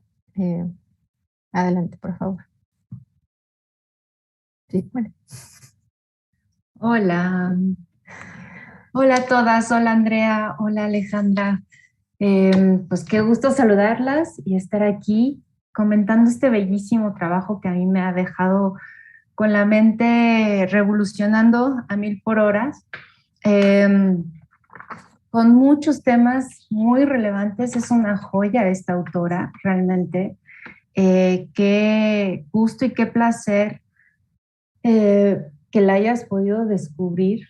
Adelante, por favor. Sí, bueno. Hola. Hola a todas. Hola, Andrea. Hola, Alejandra. Pues qué gusto saludarlas y estar aquí comentando este bellísimo trabajo que a mí me ha dejado con la mente revolucionando a 1000 por hora. Con muchos temas muy relevantes. Es una joya esta autora, realmente. Qué gusto y qué placer que la hayas podido descubrir,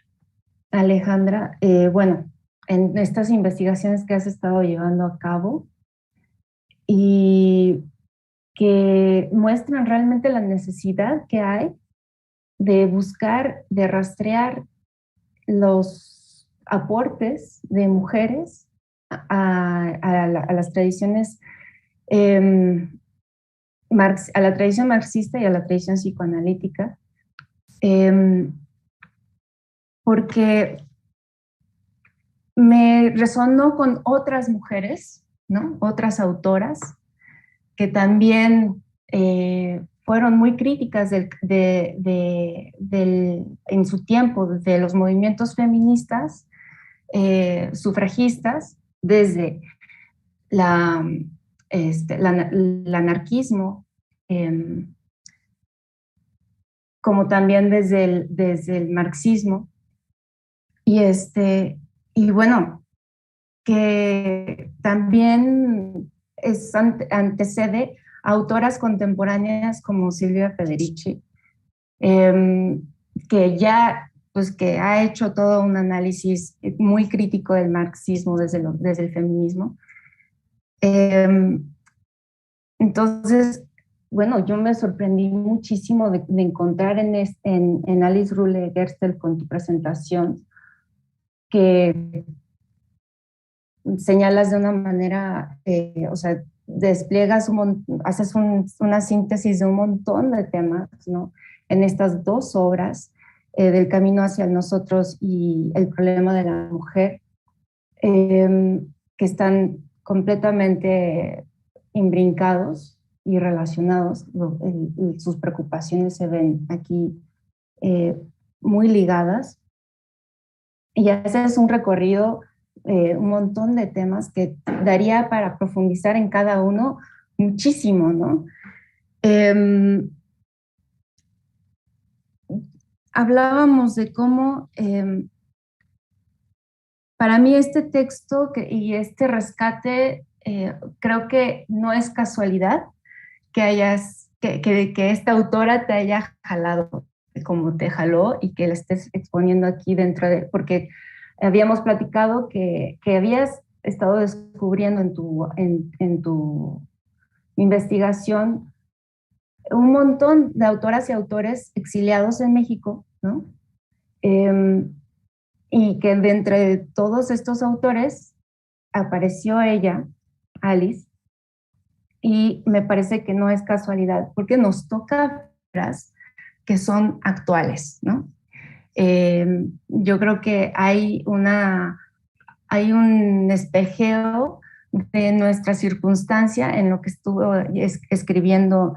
Alejandra. Bueno, en estas investigaciones que has estado llevando a cabo y que muestran realmente la necesidad que hay de buscar, de rastrear los aportes de mujeres a las tradiciones, a la tradición marxista y a la tradición psicoanalítica, porque me resonó con otras mujeres, ¿no? Otras autoras que también fueron muy críticas en su tiempo de los movimientos feministas, sufragistas, desde el anarquismo, como también desde el marxismo. Y bueno, que también antecede a autoras contemporáneas como Silvia Federici, que ya, pues que ha hecho todo un análisis muy crítico del marxismo desde el feminismo. Entonces, bueno, yo me sorprendí muchísimo de encontrar en Alice Ruhle Gerstel con tu presentación que señalas de una manera, o sea, despliegas, haces una síntesis de un montón de temas, ¿no? En estas dos obras, del camino hacia nosotros y el problema de la mujer, que están completamente imbrincados y relacionados. Sus preocupaciones se ven aquí muy ligadas. Y ese es un recorrido, un montón de temas que daría para profundizar en cada uno muchísimo, ¿no? Hablábamos de cómo para mí este texto y este rescate, creo que no es casualidad que esta autora te haya jalado como te jaló y que la estés exponiendo aquí dentro de, porque habíamos platicado que habías estado descubriendo en tu investigación un montón de autoras y autores exiliados en México, ¿no? Y que de entre todos estos autores apareció ella, Alice, y me parece que no es casualidad, porque nos toca obras que son actuales, ¿no? Yo creo que hay un espejeo de nuestra circunstancia en lo que estuvo escribiendo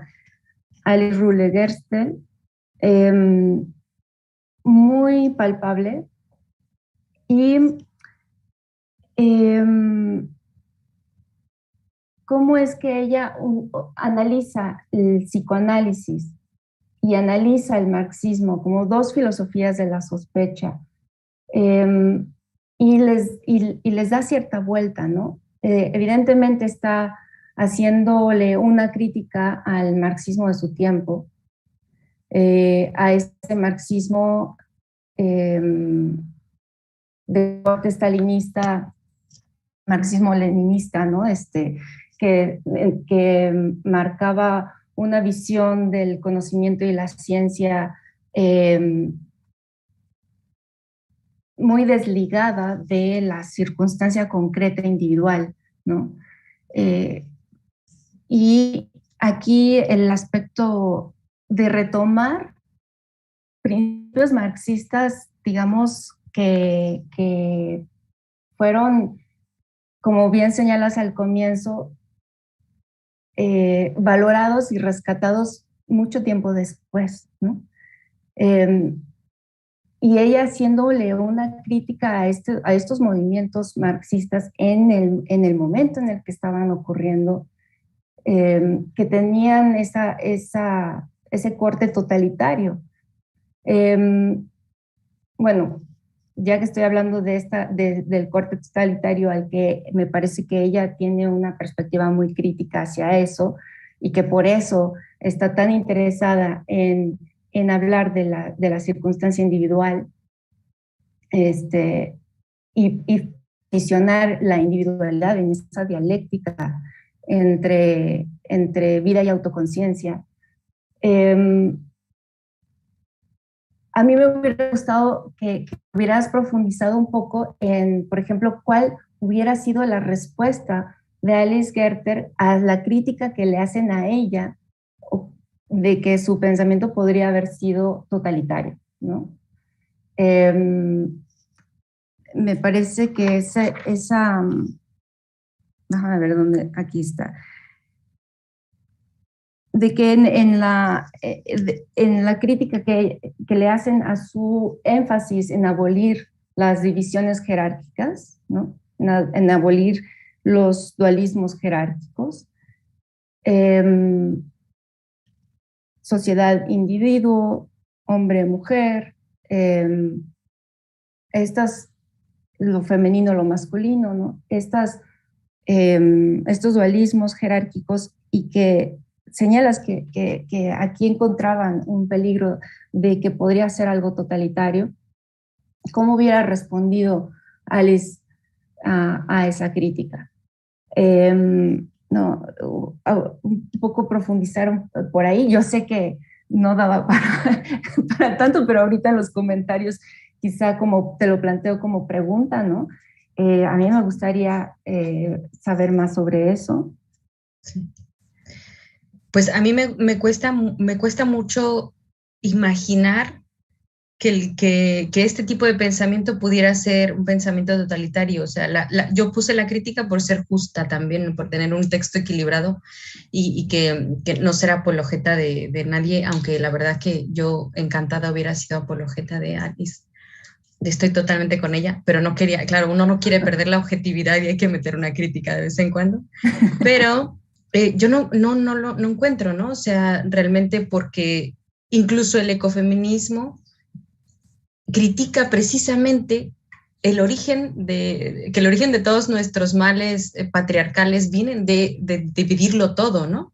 Alice Ruhle Gerstel, muy palpable. Y cómo es que ella analiza el psicoanálisis y analiza el marxismo como dos filosofías de la sospecha, y les da cierta vuelta, ¿no? Evidentemente está haciéndole una crítica al marxismo de su tiempo, a este marxismo de corte stalinista marxismo-leninista, ¿no? Que marcaba una visión del conocimiento y la ciencia muy desligada de la circunstancia concreta individual, ¿no? Y aquí el aspecto de retomar principios marxistas, digamos, que fueron, como bien señalas al comienzo, valorados y rescatados mucho tiempo después, ¿no? Y ella haciéndole una crítica a estos movimientos marxistas en el momento en el que estaban ocurriendo, que tenían ese corte totalitario. Bueno, ya que estoy hablando del corte totalitario, al que me parece que ella tiene una perspectiva muy crítica hacia eso, y que por eso está tan interesada en hablar de la circunstancia individual, y posicionar la individualidad en esa dialéctica entre vida y autoconciencia. A mí me hubiera gustado que hubieras profundizado un poco en, por ejemplo, cuál hubiera sido la respuesta de Alice Gerter a la crítica que le hacen a ella de que su pensamiento podría haber sido totalitario, ¿no? Me parece que esa déjame ver dónde, aquí está, de que en la crítica que le hacen a su énfasis en abolir las divisiones jerárquicas, ¿no? En abolir los dualismos jerárquicos, sociedad, individuo, hombre, mujer, lo femenino, lo masculino, ¿no? Estos dualismos jerárquicos, y que señalas que aquí encontraban un peligro de que podría ser algo totalitario. ¿Cómo hubiera respondido Alice a esa crítica? No, un poco profundizar por ahí. Yo sé que no daba para tanto, pero ahorita en los comentarios quizá como te lo planteo como pregunta, ¿no? A mí me gustaría saber más sobre eso. Sí. Pues a mí me cuesta mucho imaginar que este tipo de pensamiento pudiera ser un pensamiento totalitario. O sea, yo puse la crítica por ser justa también, por tener un texto equilibrado y que no ser apologeta de nadie, aunque la verdad que yo encantada hubiera sido apologeta de Alice. Estoy totalmente con ella, pero no quería, claro, uno no quiere perder la objetividad y hay que meter una crítica de vez en cuando, pero yo no encuentro, ¿no? O sea, realmente porque incluso el ecofeminismo critica precisamente que el origen de todos nuestros males patriarcales vienen de dividirlo todo, ¿no?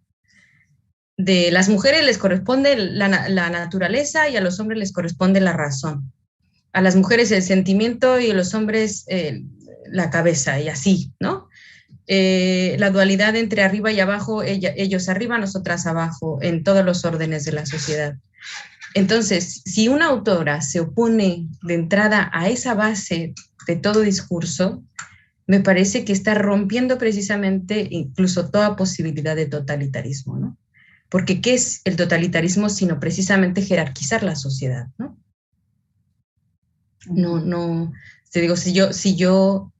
De las mujeres les corresponde la naturaleza y a los hombres les corresponde la razón. A las mujeres el sentimiento y a los hombres la cabeza, y así, ¿no? La dualidad entre arriba y abajo, ellos arriba, nosotras abajo, en todos los órdenes de la sociedad. Entonces, si una autora se opone de entrada a esa base de todo discurso, me parece que está rompiendo precisamente incluso toda posibilidad de totalitarismo, ¿no? Porque ¿qué es el totalitarismo sino precisamente jerarquizar la sociedad, ¿no? No, te digo, si yo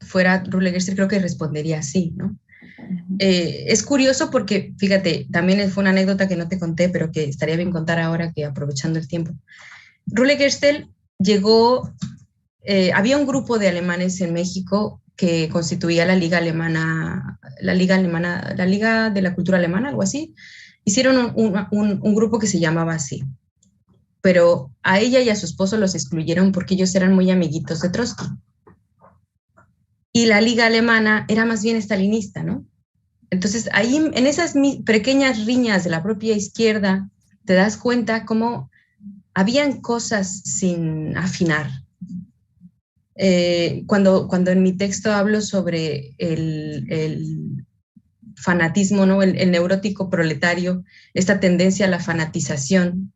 fuera Rulle Gerster, creo que respondería así, ¿no? Es curioso porque, fíjate, también fue una anécdota que no te conté, pero que estaría bien contar ahora, que aprovechando el tiempo. Rulle Gerster llegó, había un grupo de alemanes en México que constituía la Liga de la Cultura Alemana, algo así. Hicieron un grupo que se llamaba así. Pero a ella y a su esposo los excluyeron porque ellos eran muy amiguitos de Trotsky. Y la Liga Alemana era más bien stalinista, ¿no? Entonces, ahí en esas pequeñas riñas de la propia izquierda, te das cuenta cómo habían cosas sin afinar. Cuando en mi texto hablo sobre el fanatismo, ¿no? El neurótico proletario, esta tendencia a la fanatización,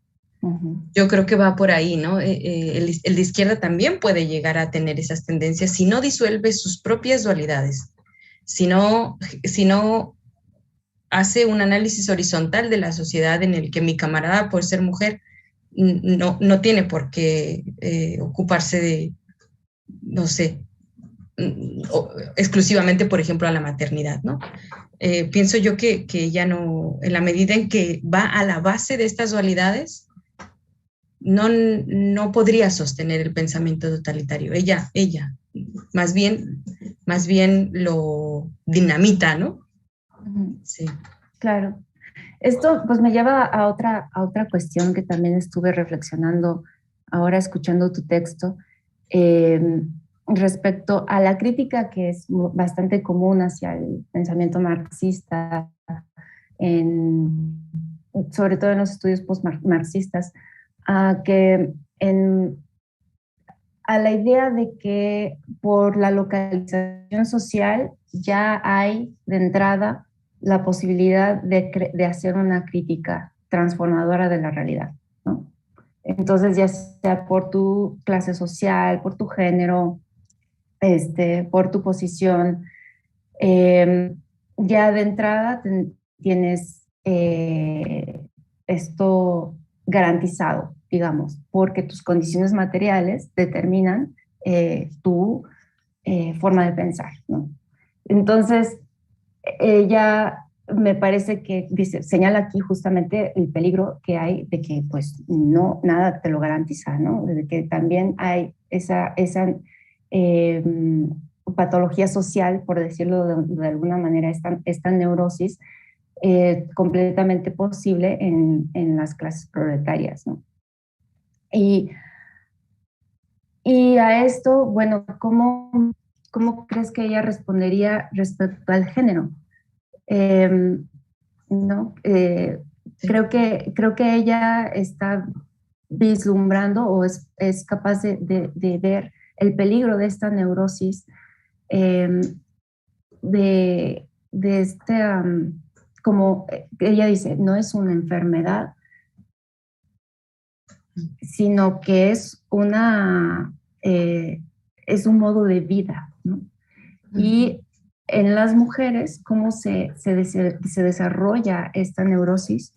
yo creo que va por ahí, ¿no? El de izquierda también puede llegar a tener esas tendencias si no disuelve sus propias dualidades, si no hace un análisis horizontal de la sociedad en el que mi camarada, por ser mujer, no tiene por qué ocuparse de, no sé, exclusivamente, por ejemplo, a la maternidad, ¿no? Pienso yo que ella no, en la medida en que va a la base de estas dualidades, no podría sostener el pensamiento totalitario. Ella más bien lo dinamita, ¿no? Sí. Claro. Esto pues me lleva a otra cuestión que también estuve reflexionando ahora escuchando tu texto, respecto a la crítica que es bastante común hacia el pensamiento marxista, sobre todo en los estudios postmarxistas, a la idea de que por la localización social ya hay de entrada la posibilidad de hacer una crítica transformadora de la realidad, ¿no? Entonces, ya sea por tu clase social, por tu género, por tu posición, ya de entrada tienes esto garantizado, digamos, porque tus condiciones materiales determinan tu forma de pensar, ¿no? Entonces, ella me parece que señala aquí justamente el peligro que hay de que pues no, nada te lo garantiza, ¿no? De que también hay esa patología social, por decirlo de alguna manera, esta neurosis completamente posible en las clases proletarias, ¿no? Y a esto, bueno, ¿cómo crees que ella respondería respecto al género? ¿No? Creo que ella está vislumbrando o es capaz de ver el peligro de esta neurosis, de como ella dice, no es una enfermedad, sino que es es un modo de vida, ¿no? Y en las mujeres, cómo se desarrolla esta neurosis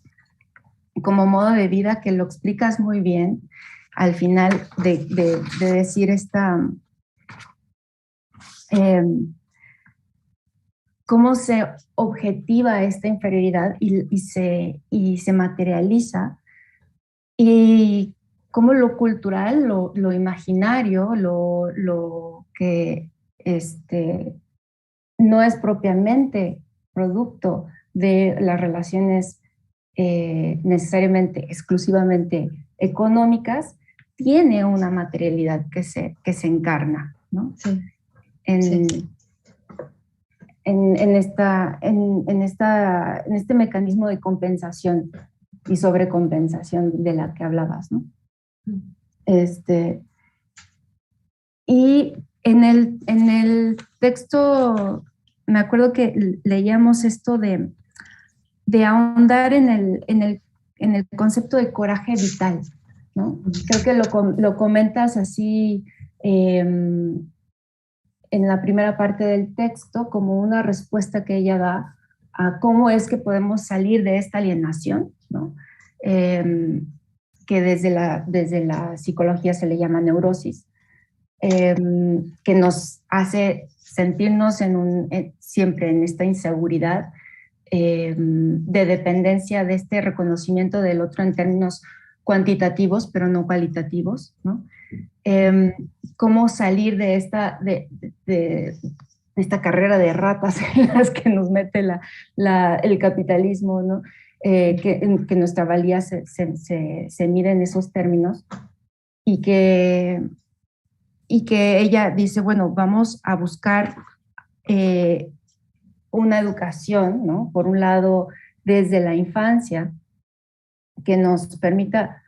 como modo de vida, que lo explicas muy bien al final de decir cómo se objetiva esta inferioridad y se materializa, y cómo lo cultural, lo imaginario, lo que no es propiamente producto de las relaciones necesariamente, exclusivamente económicas, tiene una materialidad que se encarna, ¿no? Sí. En este mecanismo de compensación y sobrecompensación de la que hablabas, ¿no? Y en el texto, me acuerdo que leíamos esto de ahondar en el concepto de coraje vital, ¿no? Creo que lo comentas así en la primera parte del texto como una respuesta que ella da a cómo es que podemos salir de esta alienación, ¿no? Que desde la psicología se le llama neurosis, que nos hace sentirnos siempre en esta inseguridad, de dependencia de este reconocimiento del otro en términos cuantitativos, pero no cualitativos, ¿no? Cómo salir de esta carrera de ratas en las que nos mete el capitalismo, ¿no? Que nuestra valía se mide en esos términos, y que ella dice, bueno, vamos a buscar una educación, ¿no? Por un lado, desde la infancia, que nos permita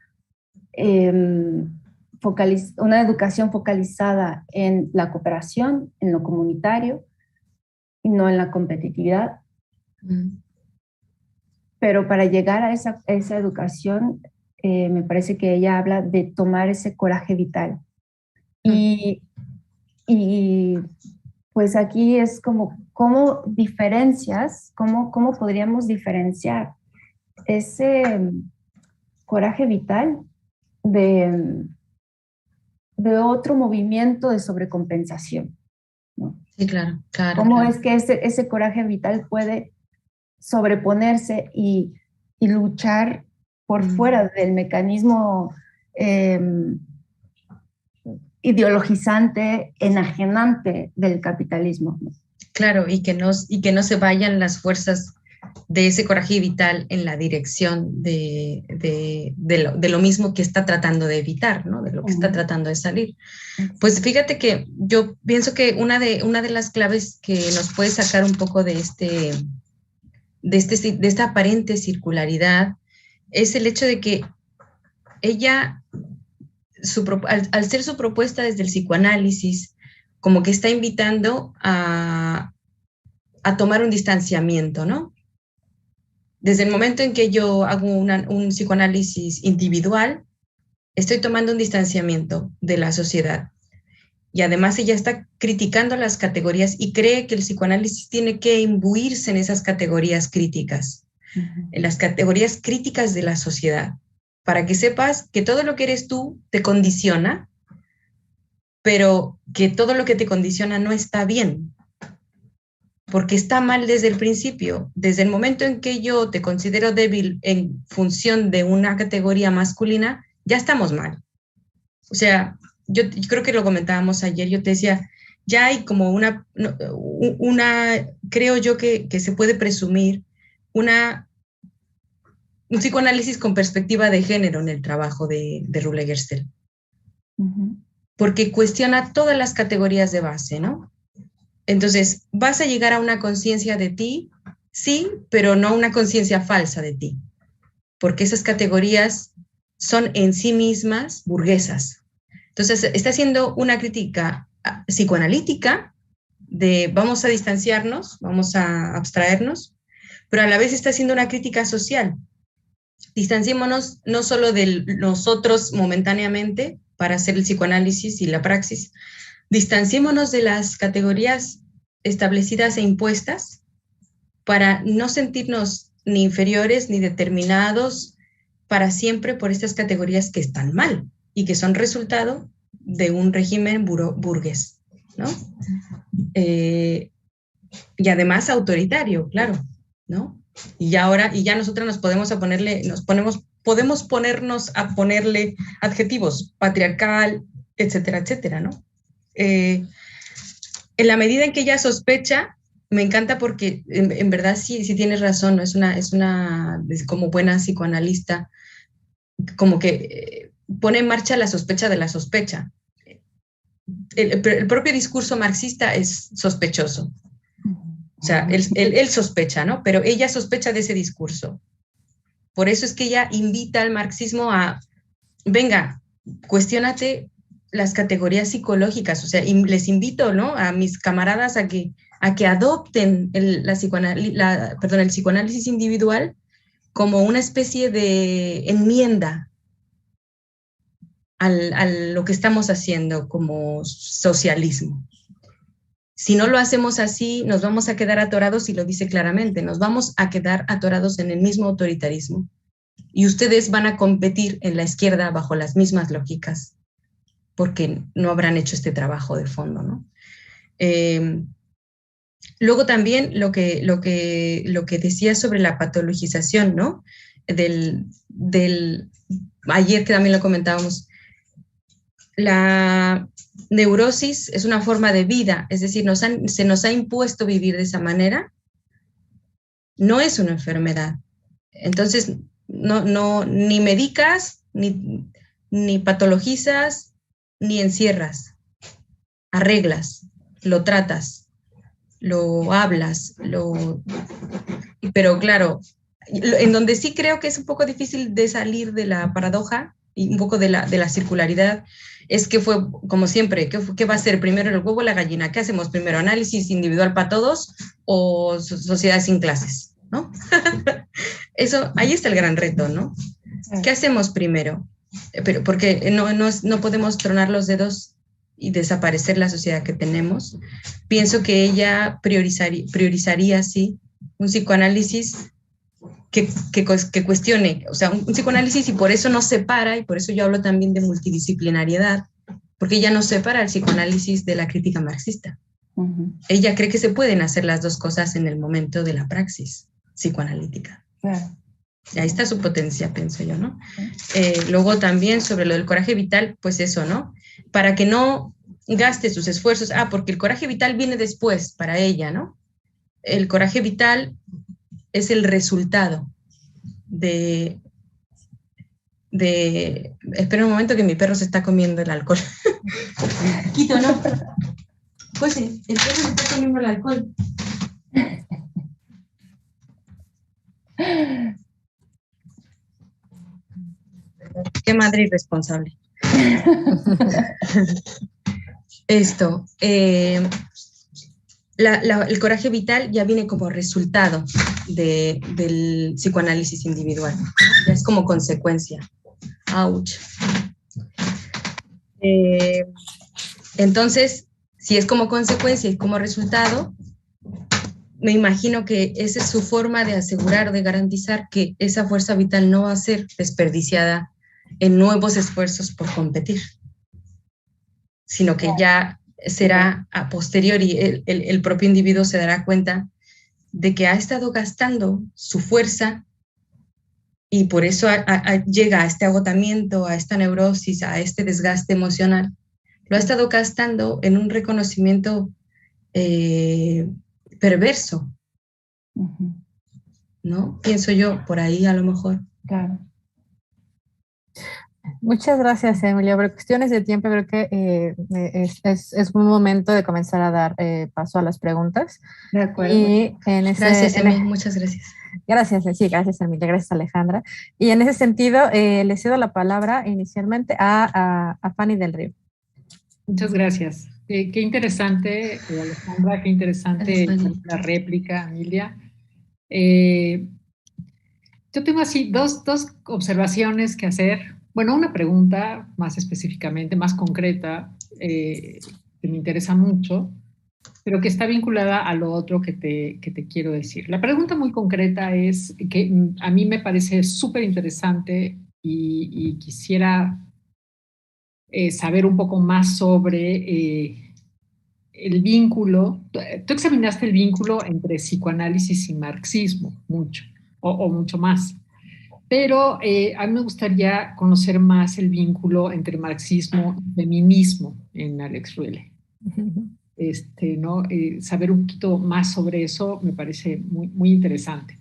una educación focalizada en la cooperación, en lo comunitario, y no en la competitividad. Pero para llegar a esa educación, me parece que ella habla de tomar ese coraje vital. Y pues aquí es como, ¿cómo diferencias, cómo podríamos diferenciar ese coraje vital de otro movimiento de sobrecompensación, ¿no? Sí, claro. ¿Cómo claro. es que ese coraje vital puede sobreponerse y luchar por fuera del mecanismo ideologizante, enajenante del capitalismo, ¿no? Claro, y que no se vayan las fuerzas de ese coraje vital en la dirección de lo mismo que está tratando de evitar, ¿no? De lo que está tratando de salir. Pues fíjate que yo pienso que una de las claves que nos puede sacar un poco de esta aparente circularidad es el hecho de que ella, al ser su propuesta desde el psicoanálisis, como que está invitando a tomar un distanciamiento, ¿no? Desde el momento en que yo hago un psicoanálisis individual, estoy tomando un distanciamiento de la sociedad. Y además ella está criticando las categorías y cree que el psicoanálisis tiene que imbuirse en esas categorías críticas, en las categorías críticas de la sociedad, para que sepas que todo lo que eres tú te condiciona, pero que todo lo que te condiciona no está bien, porque está mal desde el principio. Desde el momento en que yo te considero débil en función de una categoría masculina, ya estamos mal. O sea, yo creo que lo comentábamos ayer, yo te decía, ya hay como creo yo que se puede presumir un psicoanálisis con perspectiva de género en el trabajo de Rule Gerstel. Porque cuestiona todas las categorías de base, ¿no? Entonces, vas a llegar a una conciencia de ti, sí, pero no una conciencia falsa de ti, porque esas categorías son en sí mismas burguesas. Entonces, está haciendo una crítica psicoanalítica de vamos a distanciarnos, vamos a abstraernos, pero a la vez está haciendo una crítica social. Distanciémonos no solo de nosotros momentáneamente para hacer el psicoanálisis y la praxis, distanciémonos de las categorías establecidas e impuestas para no sentirnos ni inferiores ni determinados para siempre por estas categorías que están mal y que son resultado de un régimen burgués, ¿no? Y además autoritario, claro, ¿no? Y ya nosotros podemos ponernos a ponerle adjetivos, patriarcal, etcétera, etcétera, ¿no? En la medida en que ella sospecha, me encanta porque en verdad sí tienes razón, ¿no? Es como buena psicoanalista, como que pone en marcha la sospecha de la sospecha. El propio discurso marxista es sospechoso. O sea, él sospecha, ¿no? Pero ella sospecha de ese discurso. Por eso es que ella invita al marxismo a, venga, cuestiónate las categorías psicológicas, o sea, les invito, ¿no? A mis camaradas a que adopten el psicoanálisis individual como una especie de enmienda a lo que estamos haciendo como socialismo. Si no lo hacemos así, nos vamos a quedar atorados, y lo dice claramente, nos vamos a quedar atorados en el mismo autoritarismo. Y ustedes van a competir en la izquierda bajo las mismas lógicas, porque no habrán hecho este trabajo de fondo, ¿no? Luego también lo que decía sobre la patologización, ¿no? Ayer que también lo comentábamos, la neurosis es una forma de vida, es decir, se nos ha impuesto vivir de esa manera, no es una enfermedad. Entonces, ni medicas, ni patologizas, ni encierras, arreglas, lo tratas, lo hablas, pero claro, en donde sí creo que es un poco difícil de salir de la paradoja y un poco de la circularidad, es que fue, como siempre, ¿qué va a ser primero el huevo o la gallina? ¿Qué hacemos primero? ¿Análisis individual para todos o sociedad sin clases? ¿No? Eso, ahí está el gran reto, ¿no? ¿Qué hacemos primero? Pero porque no podemos tronar los dedos y desaparecer la sociedad que tenemos. Pienso que ella priorizaría, sí, un psicoanálisis que cuestione, o sea, un psicoanálisis, y por eso nos separa, y por eso yo hablo también de multidisciplinariedad, porque ella no separa el psicoanálisis de la crítica marxista. Ella cree que se pueden hacer las dos cosas en el momento de la praxis psicoanalítica. Ahí está su potencia, pienso yo, ¿no? Luego también sobre lo del coraje vital, pues eso, ¿no? Para que no gaste sus esfuerzos, porque el coraje vital viene después para ella, ¿no? El coraje vital es el resultado de... Espera un momento que mi perro se está comiendo el alcohol. Quito, ¿no? Pues sí, el perro se está comiendo el alcohol. Qué madre irresponsable. Esto, el coraje vital ya viene como resultado del psicoanálisis individual, ya es como consecuencia. Ouch. Entonces, si es como consecuencia y como resultado, me imagino que esa es su forma de asegurar, de garantizar que esa fuerza vital no va a ser desperdiciada en nuevos esfuerzos por competir, sino que ya será a posteriori, el propio individuo se dará cuenta de que ha estado gastando su fuerza y por eso llega a este agotamiento, a esta neurosis, a este desgaste emocional. Lo ha estado gastando en un reconocimiento perverso, ¿no? Pienso yo, por ahí a lo mejor. Claro. Muchas gracias, Emilia. Por cuestiones de tiempo, creo que es un momento de comenzar a dar paso a las preguntas. De acuerdo. Y gracias, Emilia. Muchas gracias. Gracias, sí, gracias, Emilia. Gracias, Alejandra. Y en ese sentido, le cedo la palabra inicialmente a Fanny del Río. Muchas gracias. Qué interesante, Alejandra, qué interesante la réplica, Emilia. Yo tengo así dos observaciones que hacer. Bueno, una pregunta más específicamente, más concreta, que me interesa mucho, pero que está vinculada a lo otro que te quiero decir. La pregunta muy concreta es que a mí me parece súper interesante y quisiera saber un poco más sobre el vínculo. Tú examinaste el vínculo entre psicoanálisis y marxismo, mucho, o mucho más. Pero a mí me gustaría conocer más el vínculo entre marxismo y feminismo en Alex Ruelle. ¿No? Saber un poquito más sobre eso me parece muy, muy interesante.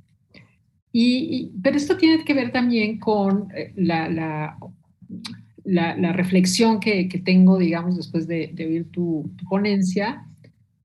Pero esto tiene que ver también con la reflexión que tengo, digamos, después de oír tu ponencia,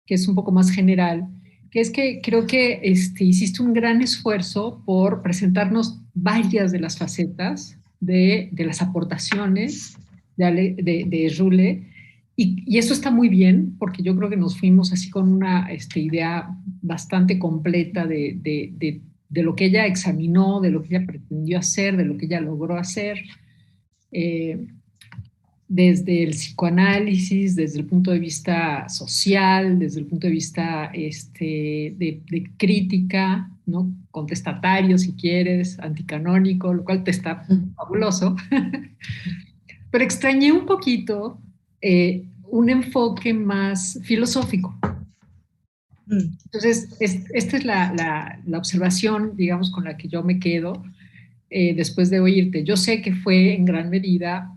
que es un poco más general, que es que creo que hiciste un gran esfuerzo por presentarnos varias de las facetas de las aportaciones de Ruelle, y eso está muy bien, porque yo creo que nos fuimos así con una idea bastante completa de lo que ella examinó, de lo que ella pretendió hacer, de lo que ella logró hacer, desde el psicoanálisis, desde el punto de vista social, desde el punto de vista de crítica, ¿no? Contestatario, si quieres, anticanónico, lo cual te está fabuloso. Pero extrañé un poquito un enfoque más filosófico. Entonces, esta es la observación, digamos, con la que yo me quedo después de oírte. Yo sé que fue en gran medida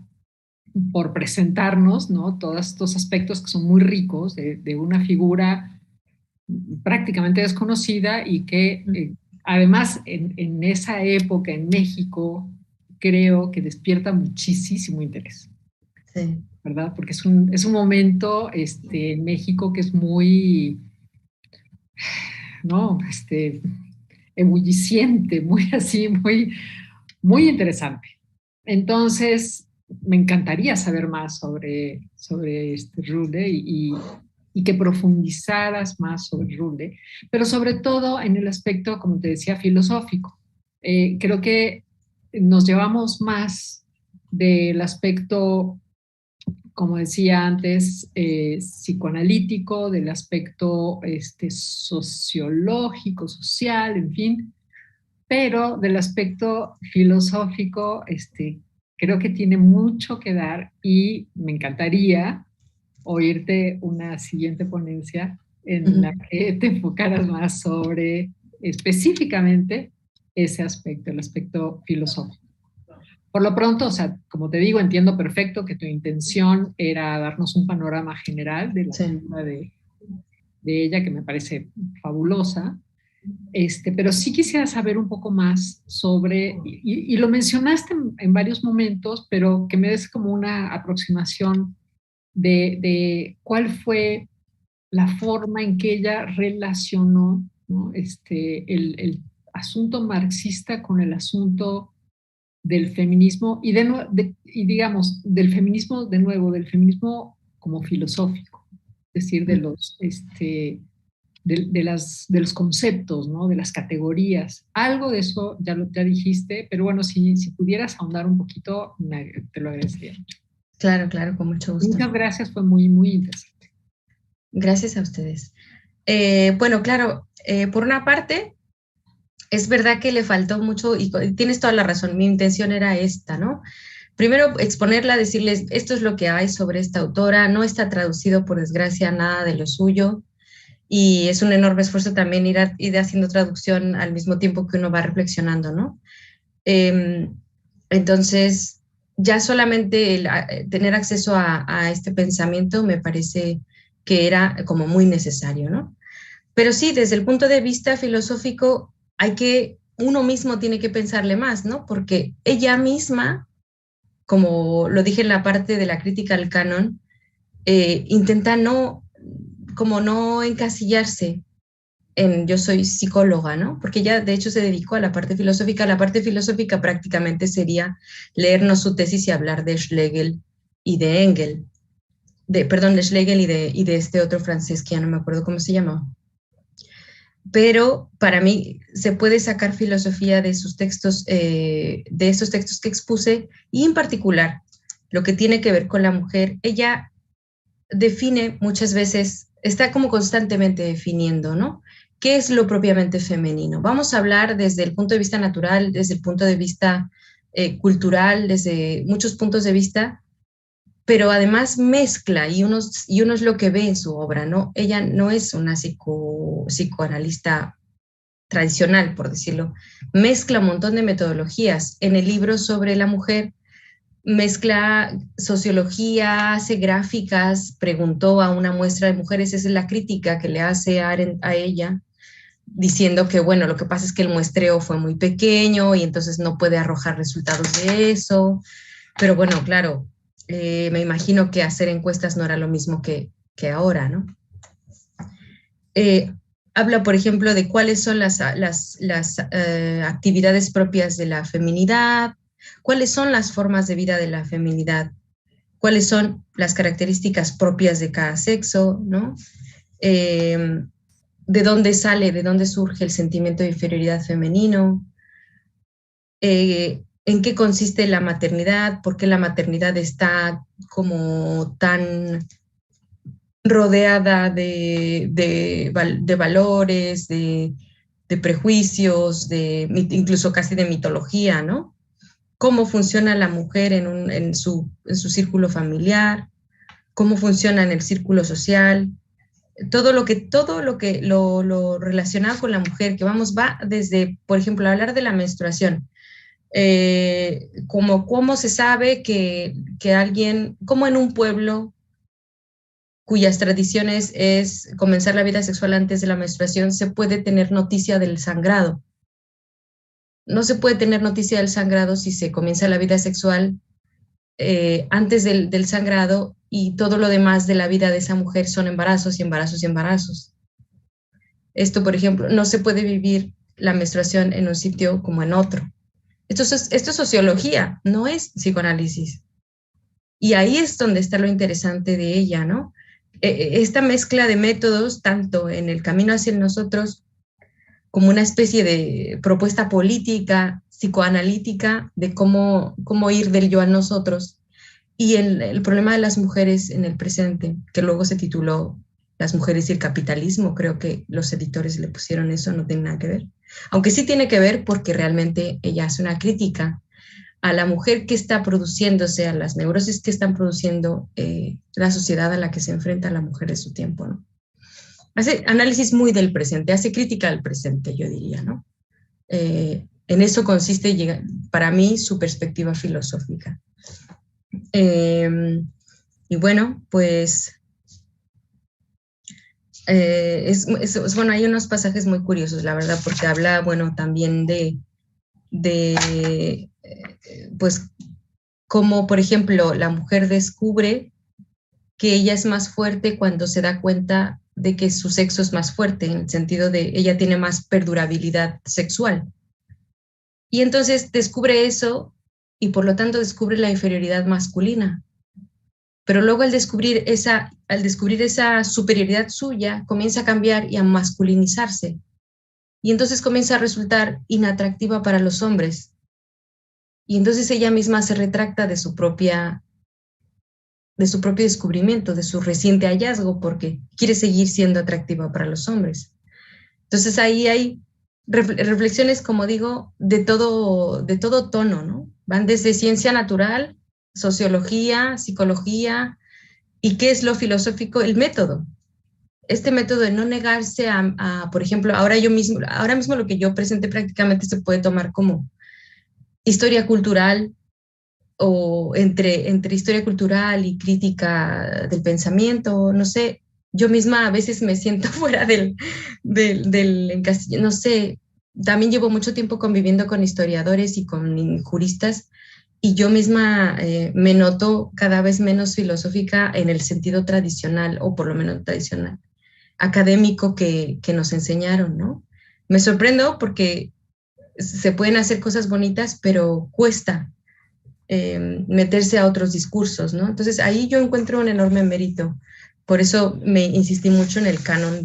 por presentarnos, ¿no? Todos estos aspectos que son muy ricos de una figura prácticamente desconocida y que además en esa época en México creo que despierta muchísimo interés. Sí. ¿Verdad? Porque es un momento en México que es muy, ¿no? Ebulliciente, muy así, muy, muy interesante. Entonces, me encantaría saber más sobre Rulle y que profundizaras más sobre Rulle, pero sobre todo en el aspecto, como te decía, filosófico. Creo que nos llevamos más del aspecto, como decía antes, psicoanalítico, del aspecto sociológico, social, en fin, pero del aspecto filosófico, creo que tiene mucho que dar y me encantaría oírte una siguiente ponencia en la que te enfocaras más sobre específicamente ese aspecto, el aspecto filosófico. Por lo pronto, o sea, como te digo, entiendo perfecto que tu intención era darnos un panorama general de la figura de ella, que me parece fabulosa, pero sí quisiera saber un poco más sobre, y lo mencionaste en varios momentos, pero que me des como una aproximación de cuál fue la forma en que ella relacionó, ¿no? El asunto marxista con el asunto del feminismo y digamos, del feminismo de nuevo, del feminismo como filosófico, es decir, de los, de los conceptos, ¿no? De las categorías. Algo de eso ya dijiste, pero bueno, si pudieras ahondar un poquito, te lo agradecería. Claro, claro, con mucho gusto. Muchas gracias, fue muy, muy interesante. Gracias a ustedes. Bueno, claro, por una parte, es verdad que le faltó mucho, y tienes toda la razón, mi intención era esta, ¿no? Primero, exponerla, decirles, esto es lo que hay sobre esta autora, no está traducido, por desgracia, nada de lo suyo, y es un enorme esfuerzo también ir haciendo traducción al mismo tiempo que uno va reflexionando, ¿no? Entonces, ya solamente tener acceso a este pensamiento me parece que era como muy necesario, ¿no? Pero sí, desde el punto de vista filosófico, uno mismo tiene que pensarle más, ¿no? Porque ella misma, como lo dije en la parte de la crítica al canon, intenta no encasillarse en yo soy psicóloga, ¿no? Porque ella de hecho se dedicó a la parte filosófica. La parte filosófica prácticamente sería leernos su tesis y hablar de Schlegel y de Engels. De Schlegel y de este otro francés que ya no me acuerdo cómo se llamaba. Pero para mí se puede sacar filosofía de sus textos, de esos textos que expuse, y en particular lo que tiene que ver con la mujer. Ella define muchas veces, está como constantemente definiendo, ¿no? ¿Qué es lo propiamente femenino? Vamos a hablar desde el punto de vista natural, desde el punto de vista cultural, desde muchos puntos de vista, pero además mezcla, y uno es lo que ve en su obra, ¿no? Ella no es una psicoanalista tradicional, por decirlo. Mezcla un montón de metodologías. En el libro sobre la mujer, mezcla sociología, hace gráficas, preguntó a una muestra de mujeres, esa es la crítica que le hace Arendt a ella, diciendo que, bueno, lo que pasa es que el muestreo fue muy pequeño y entonces no puede arrojar resultados de eso. Pero bueno, claro, me imagino que hacer encuestas no era lo mismo que ahora, ¿no? Habla, por ejemplo, de cuáles son las actividades propias de la feminidad, cuáles son las formas de vida de la feminidad, cuáles son las características propias de cada sexo, ¿no? De dónde surge el sentimiento de inferioridad femenino, en qué consiste la maternidad, por qué la maternidad está como tan rodeada de valores, de prejuicios, incluso casi de mitología, ¿no? Cómo funciona la mujer en su círculo familiar, cómo funciona en el círculo social, todo lo relacionado con la mujer, que va desde, por ejemplo, hablar de la menstruación, como cómo se sabe que alguien, como en un pueblo cuyas tradiciones es comenzar la vida sexual antes de la menstruación, se puede tener noticia del sangrado. No se puede tener noticia del sangrado si se comienza la vida sexual antes del sangrado, y todo lo demás de la vida de esa mujer son embarazos y embarazos y embarazos. Esto, por ejemplo, no se puede vivir la menstruación en un sitio como en otro. Esto es sociología, no es psicoanálisis. Y ahí es donde está lo interesante de ella, ¿no? Esta mezcla de métodos, tanto en el camino hacia nosotros, como una especie de propuesta política, psicoanalítica, de cómo ir del yo a nosotros, y el problema de las mujeres en el presente, que luego se tituló Las mujeres y el capitalismo. Creo que los editores le pusieron eso, no tiene nada que ver. Aunque sí tiene que ver porque realmente ella hace una crítica a la mujer que está produciéndose, a las neurosis que están produciendo la sociedad a la que se enfrenta la mujer de su tiempo, ¿no? Hace análisis muy del presente, hace crítica al presente, yo diría, ¿no? En eso consiste, para mí, su perspectiva filosófica. Y bueno, pues bueno, hay unos pasajes muy curiosos, la verdad, porque habla, bueno, también de pues, como por ejemplo, la mujer descubre que ella es más fuerte cuando se da cuenta de que su sexo es más fuerte, en el sentido de ella tiene más perdurabilidad sexual. Y entonces descubre eso y por lo tanto descubre la inferioridad masculina. Pero luego al descubrir esa superioridad suya, comienza a cambiar y a masculinizarse. Y entonces comienza a resultar inatractiva para los hombres. Y entonces ella misma se retracta de su propio descubrimiento, de su reciente hallazgo, porque quiere seguir siendo atractiva para los hombres. Entonces ahí hay reflexiones, como digo, de todo tono, ¿no? Van desde ciencia natural, sociología, psicología, y qué es lo filosófico, el método. Este método de no negarse a por ejemplo, ahora mismo lo que yo presenté prácticamente se puede tomar como historia cultural, o entre historia cultural y crítica del pensamiento, no sé, yo misma a veces me siento fuera del encasillamiento, no sé, también llevo mucho tiempo conviviendo con historiadores y con juristas, y yo misma me noto cada vez menos filosófica en el sentido tradicional, o por lo menos tradicional, académico que nos enseñaron, ¿no? Me sorprendo porque se pueden hacer cosas bonitas, pero cuesta meterse a otros discursos, ¿no? Entonces ahí yo encuentro un enorme mérito. Por eso me insistí mucho en el canon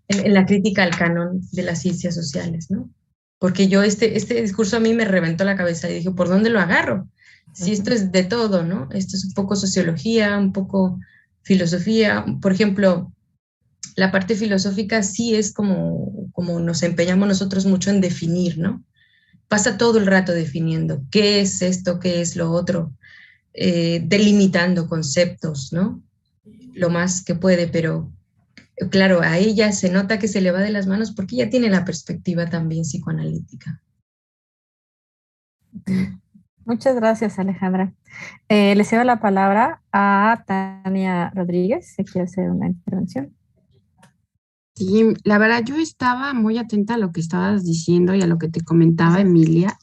en la crítica al canon de las ciencias sociales, ¿no? Porque yo este discurso a mí me reventó la cabeza y dije, ¿por dónde lo agarro? Si esto es de todo, ¿no? Esto es un poco sociología, un poco filosofía. Por ejemplo, la parte filosófica sí es como nos empeñamos nosotros mucho en definir, ¿no? Pasa todo el rato definiendo qué es esto, qué es lo otro, delimitando conceptos, ¿no? Lo más que puede, pero claro, a ella se nota que se le va de las manos porque ella tiene la perspectiva también psicoanalítica. Muchas gracias, Alejandra. Le cedo la palabra a Tania Rodríguez, si quiere hacer una intervención. Sí, la verdad yo estaba muy atenta a lo que estabas diciendo y a lo que te comentaba Emilia,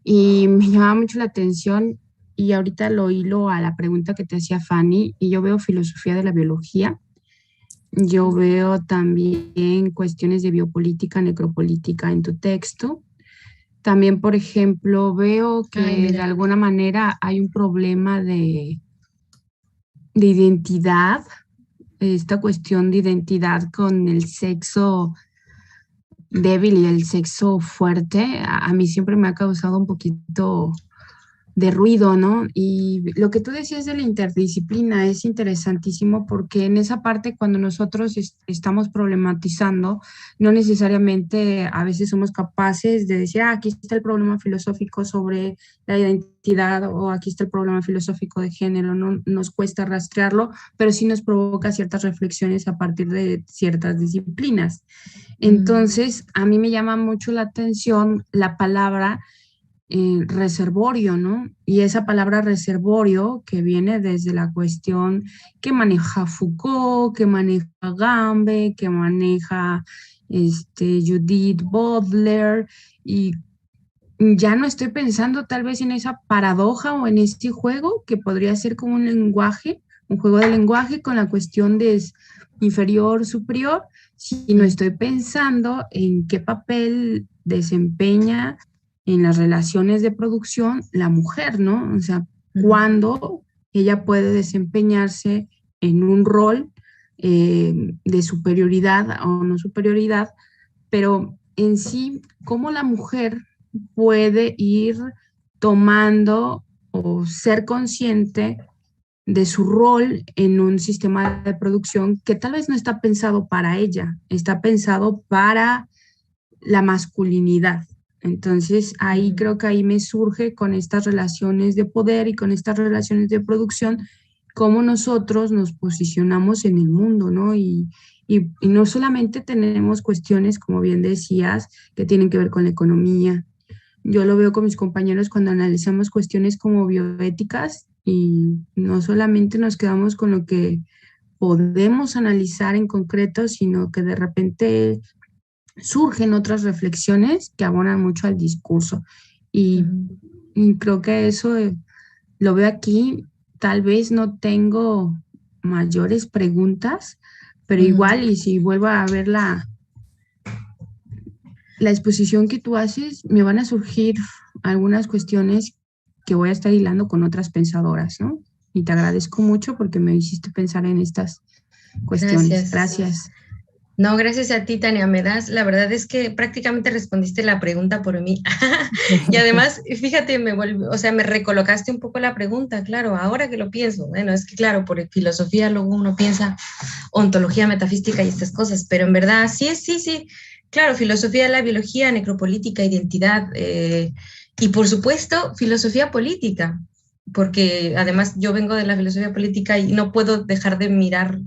y me llamaba mucho la atención, y ahorita lo hilo a la pregunta que te hacía Fanny, y yo veo filosofía de la biología, yo veo también cuestiones de biopolítica, necropolítica en tu texto. También, por ejemplo, veo que de alguna manera hay un problema de identidad, esta cuestión de identidad con el sexo débil y el sexo fuerte. A mí siempre me ha causado un poquito de ruido, ¿no? Y lo que tú decías de la interdisciplina es interesantísimo, porque en esa parte, cuando nosotros estamos problematizando, no necesariamente a veces somos capaces de decir, aquí está el problema filosófico sobre la identidad, o aquí está el problema filosófico de género. No nos cuesta rastrearlo, pero sí nos provoca ciertas reflexiones a partir de ciertas disciplinas. Entonces, a mí me llama mucho la atención la palabra reservorio, ¿no? Y esa palabra reservorio, que viene desde la cuestión que maneja Foucault, que maneja Gambe, que maneja Judith Butler, y ya no estoy pensando tal vez en esa paradoja o en ese juego que podría ser como un lenguaje, un juego de lenguaje con la cuestión de inferior, superior, sino estoy pensando en qué papel desempeña en las relaciones de producción la mujer, ¿no? O sea, cuando ella puede desempeñarse en un rol de superioridad o no superioridad, pero en sí, cómo la mujer puede ir tomando o ser consciente de su rol en un sistema de producción que tal vez no está pensado para ella, está pensado para la masculinidad. Entonces, ahí creo que ahí me surge con estas relaciones de poder y con estas relaciones de producción, cómo nosotros nos posicionamos en el mundo, ¿no? Y no solamente tenemos cuestiones, como bien decías, que tienen que ver con la economía. Yo lo veo con mis compañeros cuando analizamos cuestiones como bioéticas y no solamente nos quedamos con lo que podemos analizar en concreto, sino que de repente surgen otras reflexiones que abonan mucho al discurso. Y creo que eso lo veo aquí. Tal vez no tengo mayores preguntas, pero igual, y si vuelvo a ver la exposición que tú haces, me van a surgir algunas cuestiones que voy a estar hilando con otras pensadoras, ¿no? Y te agradezco mucho porque me hiciste pensar en estas cuestiones. Gracias. No, gracias a ti, Tania. La verdad es que prácticamente respondiste la pregunta por mí. Y además, fíjate, me recolocaste un poco la pregunta, claro, ahora que lo pienso. Bueno, es que claro, por filosofía luego uno piensa ontología, metafísica y estas cosas, pero en verdad sí. Claro, filosofía de la biología, necropolítica, identidad, y por supuesto, filosofía política, porque además yo vengo de la filosofía política y no puedo dejar de mirar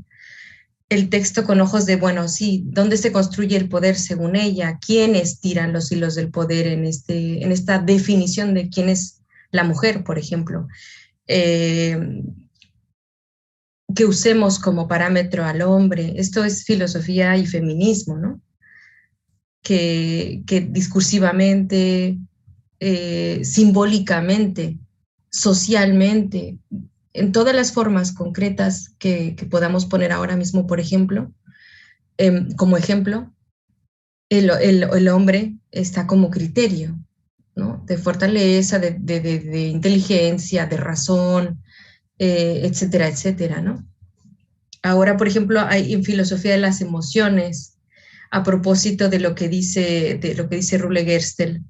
el texto con ojos de, bueno, sí, ¿dónde se construye el poder según ella? ¿Quiénes tiran los hilos del poder en esta definición de quién es la mujer, por ejemplo? Que usemos como parámetro al hombre. Esto es filosofía y feminismo, ¿no? Que discursivamente, simbólicamente, socialmente, en todas las formas concretas que podamos poner ahora mismo, por ejemplo, como ejemplo, el hombre está como criterio, ¿no? De fortaleza, de inteligencia, de razón, etcétera, etcétera, ¿no? Ahora, por ejemplo, hay en filosofía de las emociones, a propósito de lo que dice Rule Gerstel,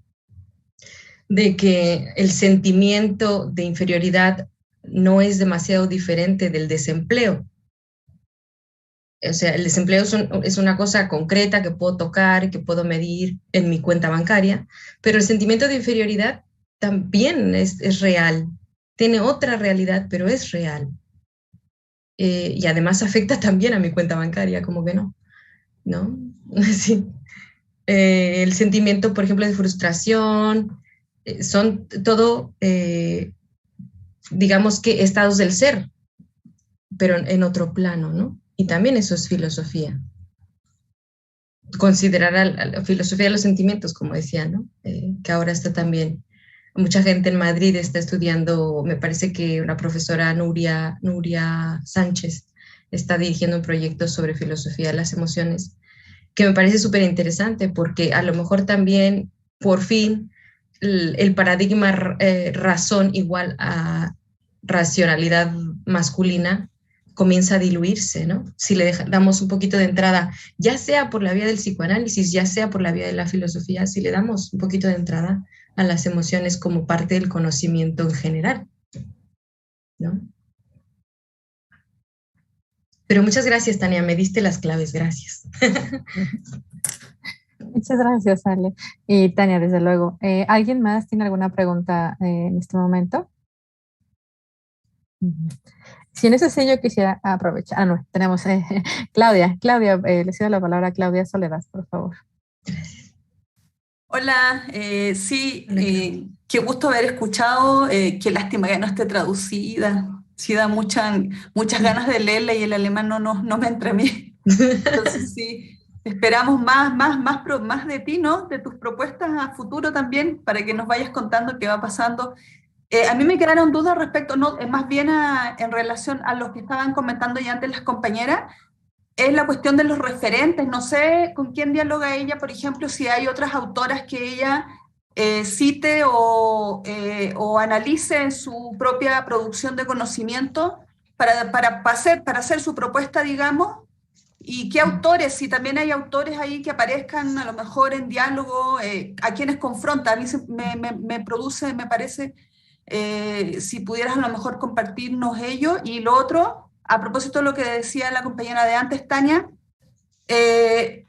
de que el sentimiento de inferioridad no es demasiado diferente del desempleo. O sea, el desempleo es una cosa concreta que puedo tocar, que puedo medir en mi cuenta bancaria, pero el sentimiento de inferioridad también es real. Tiene otra realidad, pero es real. Y además afecta también a mi cuenta bancaria, como que no, ¿no? Sí. El sentimiento, por ejemplo, de frustración, son todo, digamos que estados del ser, pero en otro plano, ¿no? Y también eso es filosofía. Considerar a la filosofía de los sentimientos, como decía, ¿no? Que ahora está también, mucha gente en Madrid está estudiando, me parece que una profesora, Nuria Sánchez, está dirigiendo un proyecto sobre filosofía de las emociones, que me parece súper interesante, porque a lo mejor también, por fin, el paradigma razón igual a racionalidad masculina comienza a diluirse, ¿no? Si le damos un poquito de entrada, ya sea por la vía del psicoanálisis, ya sea por la vía de la filosofía, si le damos un poquito de entrada a las emociones como parte del conocimiento en general, ¿no? Pero muchas gracias, Tania, me diste las claves, gracias. Muchas gracias, Ale. Y Tania, desde luego. ¿Alguien más tiene alguna pregunta en este momento? Si en ese sello quisiera aprovechar. No, tenemos Claudia. Claudia, le cedo la palabra a Claudia Soledad, por favor. Hola, sí, qué gusto haber escuchado, qué lástima que no esté traducida. Sí da muchas ganas de leerla y el alemán no me entra a mí. Entonces sí, esperamos más de ti, ¿no? De tus propuestas a futuro también, para que nos vayas contando qué va pasando. A mí me quedaron dudas respecto, no, más bien en relación a los que estaban comentando ya antes las compañeras, es la cuestión de los referentes. No sé con quién dialoga ella, por ejemplo, si hay otras autoras que ella cite o analice en su propia producción de conocimiento para hacer su propuesta, digamos, y qué autores, si también hay autores ahí que aparezcan a lo mejor en diálogo, a quienes confronta. A mí me parece, si pudieras a lo mejor compartirnos ello. Y lo otro, a propósito de lo que decía la compañera de antes, Tania, es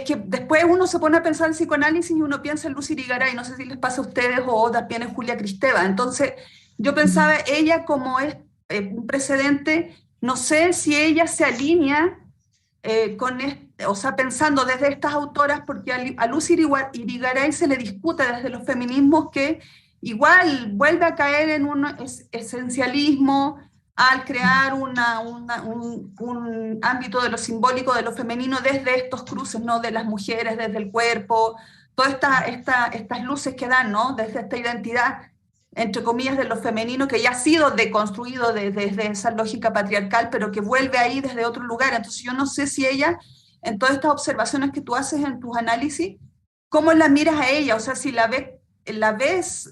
que después uno se pone a pensar en psicoanálisis y uno piensa en Lucy Irigaray, no sé si les pasa a ustedes, o también en Julia Kristeva. Entonces yo pensaba, ella como es un precedente, no sé si ella se alinea o sea, pensando desde estas autoras, porque a Lucy Irigaray se le discute desde los feminismos que igual vuelve a caer en un esencialismo al crear un ámbito de lo simbólico, de lo femenino, desde estos cruces, ¿no? De las mujeres, desde el cuerpo, todas estas luces que dan, ¿no? Desde esta identidad, entre comillas, de lo femenino, que ya ha sido deconstruido desde esa lógica patriarcal, pero que vuelve ahí desde otro lugar. Entonces yo no sé si ella, en todas estas observaciones que tú haces en tus análisis, ¿cómo la miras a ella? O sea, si la ves,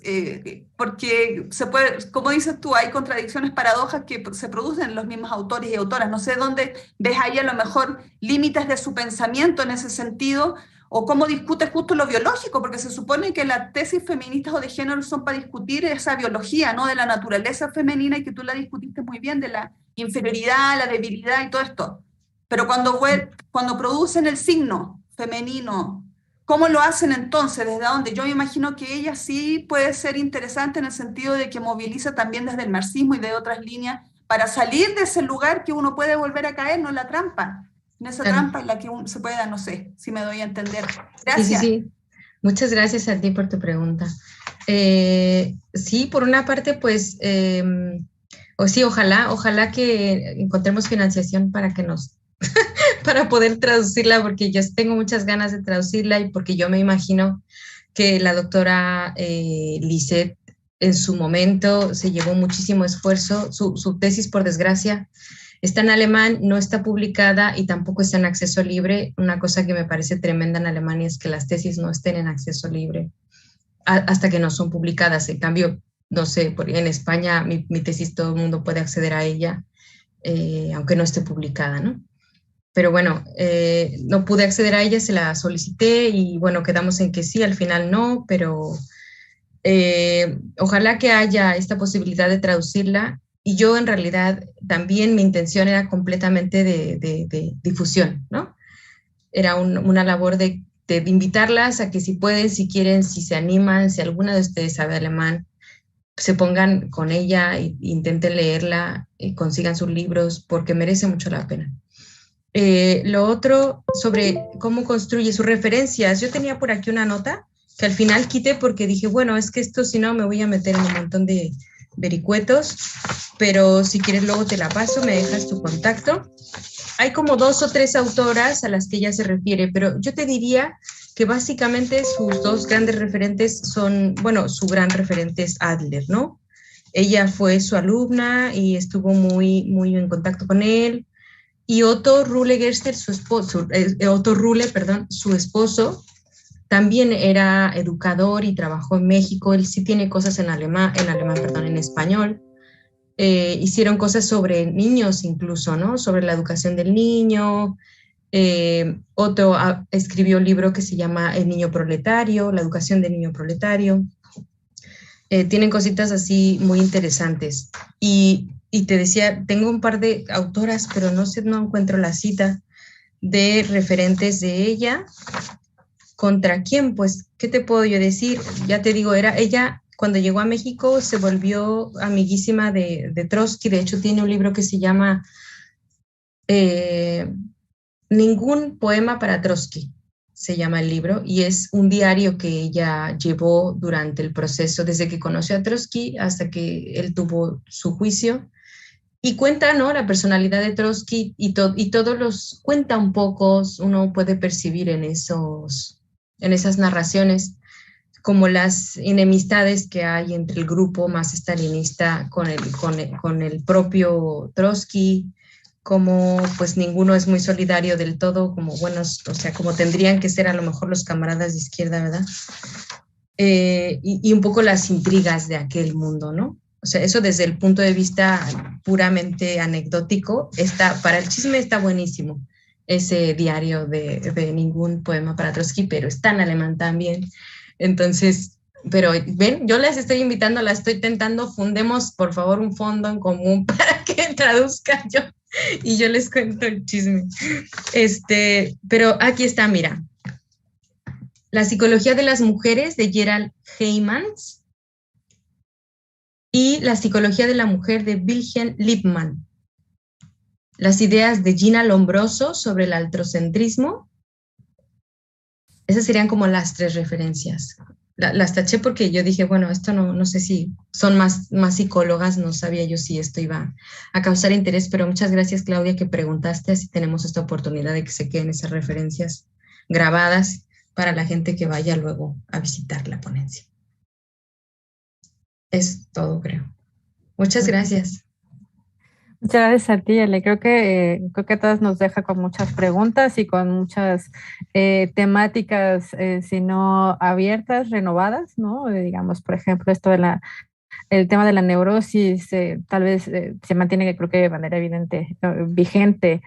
porque se puede, como dices tú, hay contradicciones, paradojas que se producen en los mismos autores y autoras. No sé dónde ves ahí a lo mejor límites de su pensamiento en ese sentido, o cómo discute justo lo biológico, porque se supone que las tesis feministas o de género son para discutir esa biología, ¿no? De la naturaleza femenina, y que tú la discutiste muy bien, de la inferioridad, la debilidad y todo esto. Pero cuando producen el signo femenino, ¿cómo lo hacen entonces? ¿Desde dónde? Yo me imagino que ella sí puede ser interesante en el sentido de que moviliza también desde el marxismo y de otras líneas para salir de ese lugar que uno puede volver a caer, ¿no? En la trampa. En esa trampa en la que uno se pueda, no sé, si me doy a entender. Gracias. Sí. Muchas gracias a ti por tu pregunta. Sí, por una parte, pues, sí, ojalá que encontremos financiación para que para poder traducirla, porque yo tengo muchas ganas de traducirla y porque yo me imagino que la doctora Lisette en su momento se llevó muchísimo esfuerzo. Su tesis, por desgracia, está en alemán, no está publicada y tampoco está en acceso libre. Una cosa que me parece tremenda en Alemania es que las tesis no estén en acceso libre hasta que no son publicadas. En cambio, no sé, en España mi tesis todo el mundo puede acceder a ella, aunque no esté publicada, ¿no? Pero bueno, no pude acceder a ella, se la solicité y bueno, quedamos en que sí, al final no, pero ojalá que haya esta posibilidad de traducirla. Y yo en realidad también mi intención era completamente de difusión, ¿no? Era una labor de invitarlas a que si pueden, si quieren, si se animan, si alguna de ustedes sabe alemán, se pongan con ella e intenten leerla y consigan sus libros porque merece mucho la pena. Lo otro sobre cómo construye sus referencias. Yo tenía por aquí una nota que al final quité porque dije, bueno, es que esto si no me voy a meter en un montón de vericuetos, pero si quieres luego te la paso, me dejas tu contacto. Hay como 2 o 3 autoras a las que ella se refiere, pero yo te diría que básicamente sus 2 grandes referentes son, bueno, su gran referente es Adler, ¿no? Ella fue su alumna y estuvo muy, muy en contacto con él. Y Otto Ruhle-Gerster, su esposo, también era educador y trabajó en México. Él sí tiene cosas en español. Hicieron cosas sobre niños incluso, ¿no? Sobre la educación del niño. Otto escribió un libro que se llama El niño proletario, la educación del niño proletario. Tienen cositas así muy interesantes. Y te decía, tengo un par de autoras, pero no encuentro la cita de referentes de ella. ¿Contra quién? Pues, ¿qué te puedo yo decir? Ya te digo, ella cuando llegó a México se volvió amiguísima de Trotsky. De hecho, tiene un libro que se llama Ningún poema para Trotsky, se llama el libro, y es un diario que ella llevó durante el proceso, desde que conoció a Trotsky hasta que él tuvo su juicio. Y cuenta, ¿no?, la personalidad de Trotsky y todos los cuenta un poco, uno puede percibir en esas narraciones como las enemistades que hay entre el grupo más stalinista con el propio Trotsky, como pues ninguno es muy solidario del todo, como buenos, o sea, como tendrían que ser a lo mejor los camaradas de izquierda, ¿verdad? y un poco las intrigas de aquel mundo, ¿no? O sea, eso desde el punto de vista puramente anecdótico, para el chisme está buenísimo ese diario de Ningún poema para Trotsky, pero está en alemán también. Entonces, pero ven, yo les estoy invitando, las estoy tentando, fundemos por favor un fondo en común para que traduzca yo y yo les cuento el chisme. Pero aquí está, mira. La psicología de las mujeres de Gerald Heymans y la psicología de la mujer de Wilhelm Lippmann. Las ideas de Gina Lombroso sobre el altrocentrismo. Esas serían como las 3 referencias. Las taché porque yo dije, bueno, esto no sé si son más psicólogas, no sabía yo si esto iba a causar interés, pero muchas gracias, Claudia, que preguntaste, así tenemos esta oportunidad de que se queden esas referencias grabadas para la gente que vaya luego a visitar la ponencia. Es todo, creo. Muchas gracias. Muchas gracias a ti, Ale. Creo que a todas nos deja con muchas preguntas y con muchas temáticas, si no abiertas, renovadas, ¿no? Digamos, por ejemplo, esto de el tema de la neurosis tal vez se mantiene, creo que de manera evidente, vigente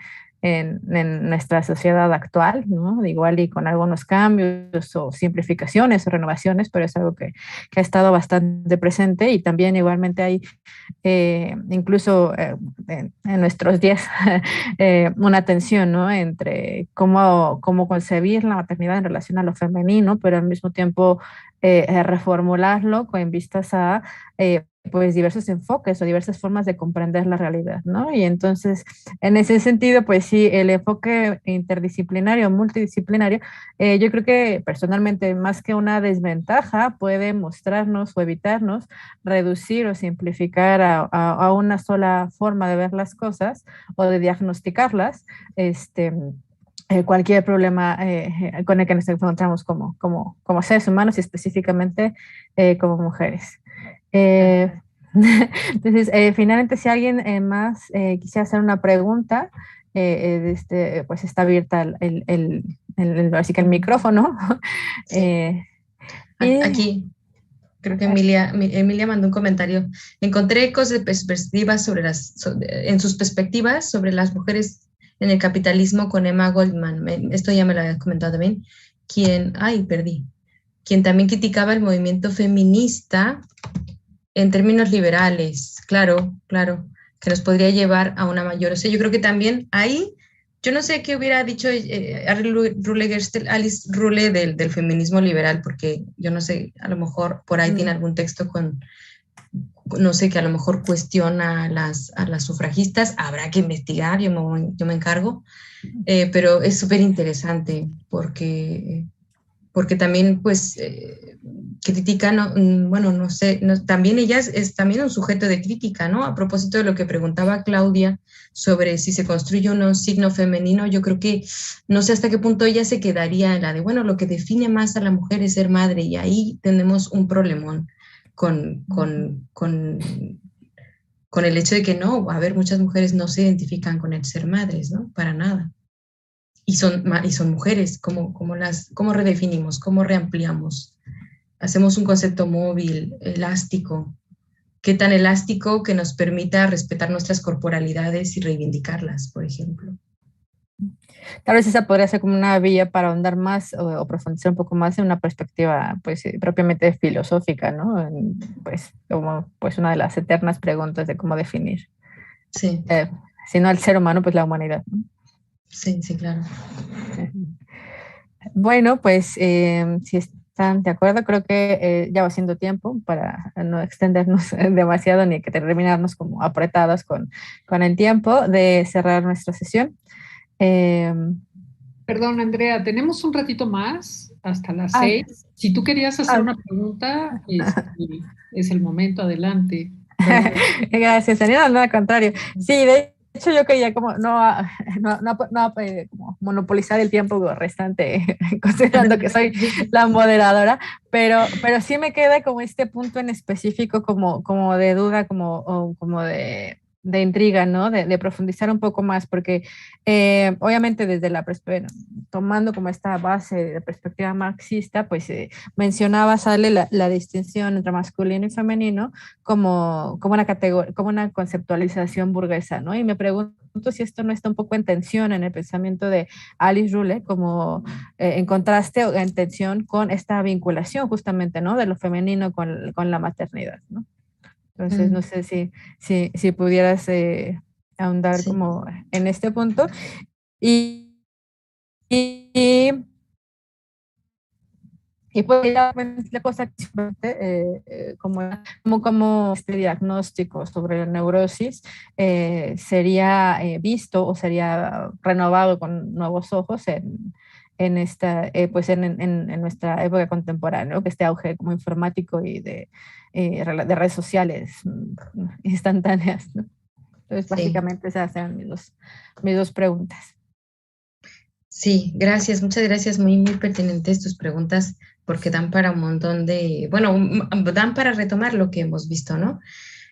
en nuestra sociedad actual, ¿no? Igual y con algunos cambios o simplificaciones o renovaciones, pero es algo que ha estado bastante presente y también igualmente hay incluso en nuestros días una tensión, ¿no? Entre cómo concebir la maternidad en relación a lo femenino, pero al mismo tiempo reformularlo con vistas a pues diversos enfoques o diversas formas de comprender la realidad, ¿no? Y entonces, en ese sentido, pues sí, el enfoque interdisciplinario, multidisciplinario, yo creo que personalmente, más que una desventaja, puede mostrarnos o evitarnos reducir o simplificar a una sola forma de ver las cosas o de diagnosticarlas, cualquier problema con el que nos encontramos como seres humanos y específicamente como mujeres. Entonces, finalmente, si alguien más quisiera hacer una pregunta, pues está abierta así que el micrófono. Aquí, creo que Emilia mandó un comentario. Encontré ecos de perspectivas en sus perspectivas sobre las mujeres en el capitalismo con Emma Goldman. Esto ya me lo había comentado también. Quien también criticaba el movimiento feminista en términos liberales, claro, que nos podría llevar a una mayor. O sea, yo creo que también ahí, yo no sé qué hubiera dicho Alice Rule del feminismo liberal, porque yo no sé, a lo mejor por ahí tiene algún texto no sé, que a lo mejor cuestiona a las sufragistas, habrá que investigar, yo me encargo, pero es súper interesante porque también, pues, critica, no sé, también ella es también un sujeto de crítica, ¿no? A propósito de lo que preguntaba Claudia sobre si se construye o no un signo femenino, yo creo que no sé hasta qué punto ella se quedaría en la de, bueno, lo que define más a la mujer es ser madre, y ahí tenemos un problemón con el hecho de que no, a ver, muchas mujeres no se identifican con el ser madres, ¿no? Para nada. Y son mujeres, ¿cómo redefinimos? ¿Cómo reampliamos? Hacemos un concepto móvil, elástico. ¿Qué tan elástico que nos permita respetar nuestras corporalidades y reivindicarlas, por ejemplo? Tal vez esa podría ser como una vía para ahondar más o profundizar un poco más en una perspectiva pues propiamente filosófica, ¿no? Pues como pues una de las eternas preguntas de cómo definir. Sí. Si no el ser humano, pues la humanidad, ¿no? Sí, claro. Bueno, pues si están de acuerdo, creo que ya va siendo tiempo para no extendernos demasiado ni que terminarnos como apretados con el tiempo de cerrar nuestra sesión. Perdón, Andrea, tenemos un ratito más hasta las 6. Si tú querías hacer una pregunta, es el momento, adelante. Gracias, Daniela, no, al contrario. Sí, de hecho yo quería como no como monopolizar el tiempo restante, considerando que soy la moderadora, pero sí me queda como este punto en específico como de duda, como de intriga, ¿no? De profundizar un poco más, porque obviamente desde la perspectiva, tomando como esta base de perspectiva marxista, pues mencionaba, sale la distinción entre masculino y femenino como una categoría, como una conceptualización burguesa, ¿no? Y me pregunto si esto no está un poco en tensión en el pensamiento de Alice Rule, como en contraste o en tensión con esta vinculación justamente, ¿no? De lo femenino con la maternidad, ¿no? Entonces, no sé si pudieras ahondar como en este punto. Y pues la cosa como este diagnóstico sobre la neurosis sería visto o sería renovado con nuevos ojos en esta pues en nuestra época contemporánea, ¿no? Este auge como informático y de redes sociales instantáneas, ¿no? Entonces básicamente esas eran mis dos preguntas. Sí, gracias, muchas gracias, muy pertinentes tus preguntas, porque dan para un montón de, bueno, dan para retomar lo que hemos visto, ¿no?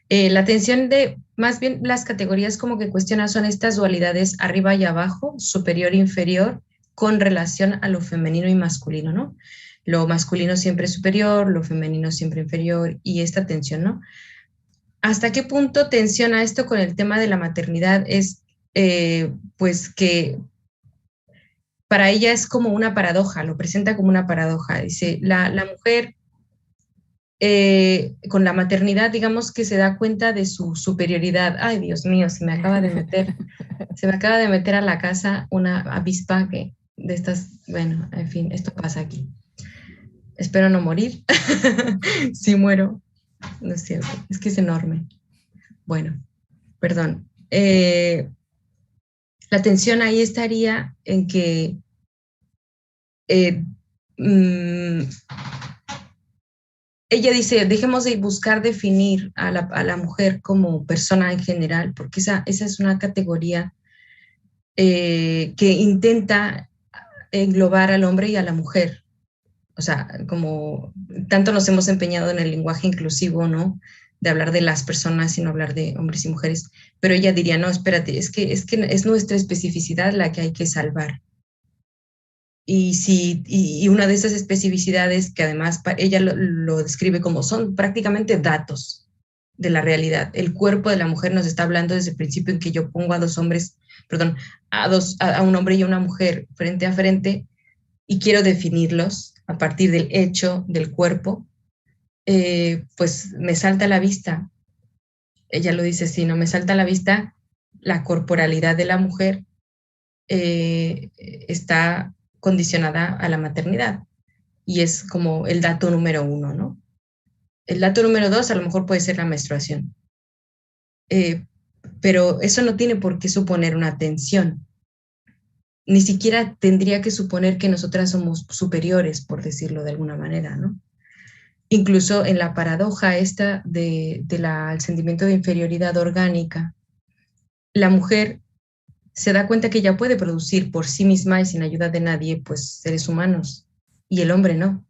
La atención de, más bien las categorías como que cuestionan son estas dualidades arriba y abajo, superior e inferior, con relación a lo femenino y masculino, ¿no? Lo masculino siempre superior, lo femenino siempre inferior, y esta tensión, ¿no? ¿Hasta qué punto tensiona esto con el tema de la maternidad? Es, pues, que para ella es como una paradoja, lo presenta como una paradoja. Dice, la mujer con la maternidad, digamos que se da cuenta de su superioridad. Ay, Dios mío, se me acaba de meter a la casa una avispa que de estas, bueno, en fin, esto pasa aquí. Espero no morir. Si muero, no es cierto, es que es enorme. Bueno, perdón. La tensión ahí estaría en que ella dice, dejemos de buscar definir a la mujer como persona en general, porque esa es una categoría que intenta englobar al hombre y a la mujer. O sea, como tanto nos hemos empeñado en el lenguaje inclusivo, ¿no? De hablar de las personas y no hablar de hombres y mujeres. Pero ella diría, no, espérate, es que es nuestra especificidad la que hay que salvar. Y una de esas especificidades que además ella lo describe como son prácticamente datos de la realidad. El cuerpo de la mujer nos está hablando desde el principio en que yo pongo a dos hombres, perdón, a un hombre y a una mujer frente a frente y quiero definirlos a partir del hecho del cuerpo, pues me salta a la vista. Ella lo dice así, ¿no? Me salta a la vista la corporalidad de la mujer está condicionada a la maternidad y es como el dato número 1, ¿no? El dato número 2 a lo mejor puede ser la menstruación, pero eso no tiene por qué suponer una tensión. Ni siquiera tendría que suponer que nosotras somos superiores, por decirlo de alguna manera, ¿no? Incluso en la paradoja esta del sentimiento de inferioridad orgánica, la mujer se da cuenta que ella puede producir por sí misma y sin ayuda de nadie, pues, seres humanos, y el hombre no.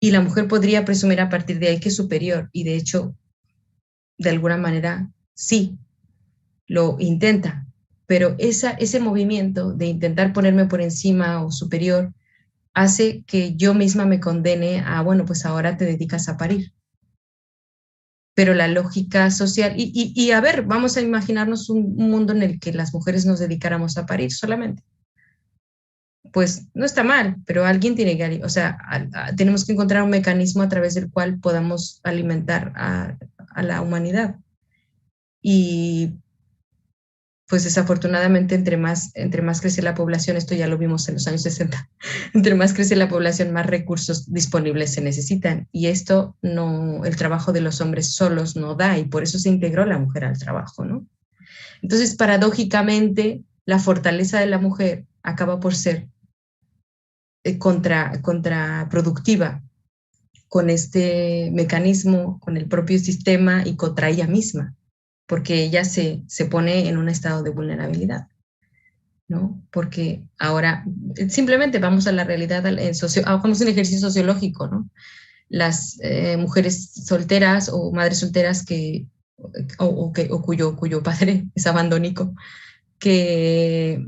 Y la mujer podría presumir a partir de ahí que es superior, y de hecho, de alguna manera, sí, lo intenta, pero ese movimiento de intentar ponerme por encima o superior hace que yo misma me condene a, bueno, pues ahora te dedicas a parir. Pero la lógica social, y a ver, vamos a imaginarnos un mundo en el que las mujeres nos dedicáramos a parir solamente. Pues no está mal, pero alguien tiene que, o sea, tenemos que encontrar un mecanismo a través del cual podamos alimentar a la humanidad. Y pues desafortunadamente entre más crece la población, esto ya lo vimos en los años 60, entre más crece la población, más recursos disponibles se necesitan. Y esto no, el trabajo de los hombres solos no da, y por eso se integró la mujer al trabajo, ¿no? Entonces, paradójicamente, la fortaleza de la mujer acaba por ser contraproductiva con este mecanismo, con el propio sistema y contra ella misma, porque ella se pone en un estado de vulnerabilidad, ¿no? Porque ahora simplemente vamos a la realidad, hagamos un ejercicio sociológico, ¿no? Las mujeres solteras o madres solteras cuyo padre es abandónico, que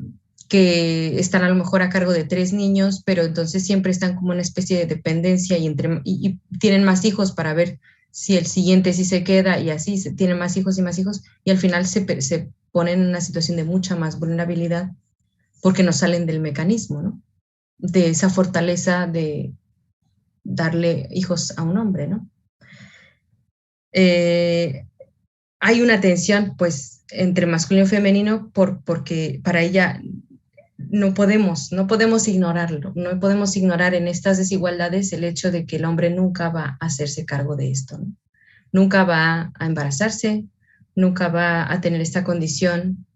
que están a lo mejor a cargo de 3 niños, pero entonces siempre están como una especie de dependencia y tienen más hijos para ver si el siguiente sí se queda y así tienen más hijos y al final se ponen en una situación de mucha más vulnerabilidad porque no salen del mecanismo, ¿no? De esa fortaleza de darle hijos a un hombre, ¿no? Hay una tensión, pues, entre masculino y femenino porque para ella no podemos ignorarlo, no podemos ignorar en estas desigualdades el hecho de que el hombre nunca va a hacerse cargo de esto, ¿no? Nunca va a embarazarse, nunca va a tener esta condición.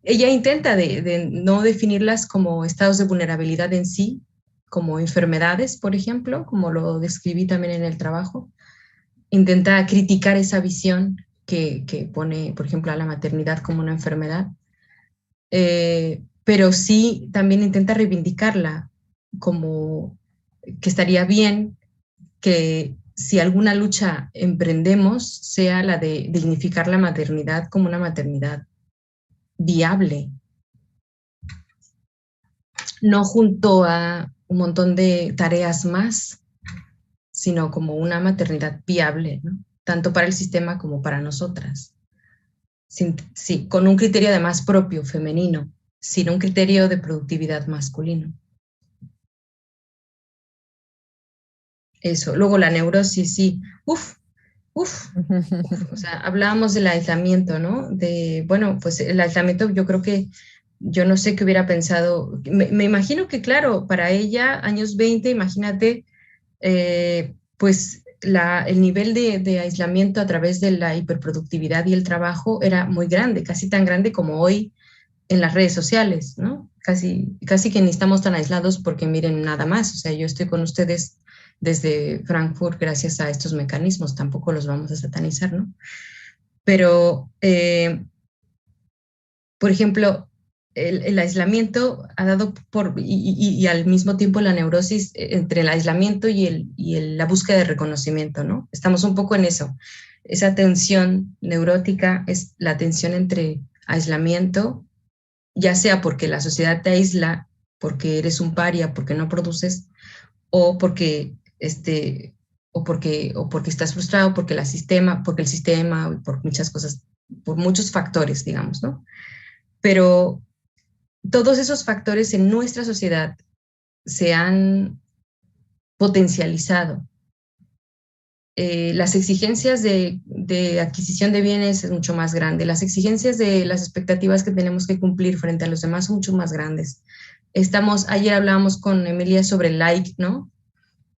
Ella intenta de no definirlas como estados de vulnerabilidad en sí, como enfermedades, por ejemplo, como lo describí también en el trabajo. Intenta criticar esa visión que pone, por ejemplo, a la maternidad como una enfermedad, pero sí también intenta reivindicarla como que estaría bien que si alguna lucha emprendemos sea la de dignificar la maternidad como una maternidad viable, no junto a un montón de tareas más, sino como una maternidad viable, ¿no? Tanto para el sistema como para nosotras. Sí, con un criterio además propio, femenino, sin un criterio de productividad masculino. Eso. Luego la neurosis, sí. Uf. O sea, hablábamos del aislamiento, ¿no? Bueno, pues el aislamiento yo creo que yo no sé qué hubiera pensado. Me imagino que, claro, para ella, años 20, imagínate, pues el nivel de aislamiento a través de la hiperproductividad y el trabajo era muy grande, casi tan grande como hoy en las redes sociales, ¿no? Casi que ni estamos tan aislados porque miren nada más. O sea, yo estoy con ustedes desde Frankfurt gracias a estos mecanismos, tampoco los vamos a satanizar, ¿no? Pero, por ejemplo, el aislamiento ha dado y al mismo tiempo la neurosis entre el aislamiento y la búsqueda de reconocimiento, ¿no? Estamos un poco en eso. Esa tensión neurótica es la tensión entre aislamiento, ya sea porque la sociedad te aísla, porque eres un paria, porque no produces, o porque estás frustrado, porque el sistema, por muchas cosas, por muchos factores, digamos, ¿no? Pero todos esos factores en nuestra sociedad se han potencializado. Las exigencias de adquisición de bienes es mucho más grande. Las exigencias de las expectativas que tenemos que cumplir frente a los demás son mucho más grandes. Ayer hablábamos con Emilia sobre el like, ¿no?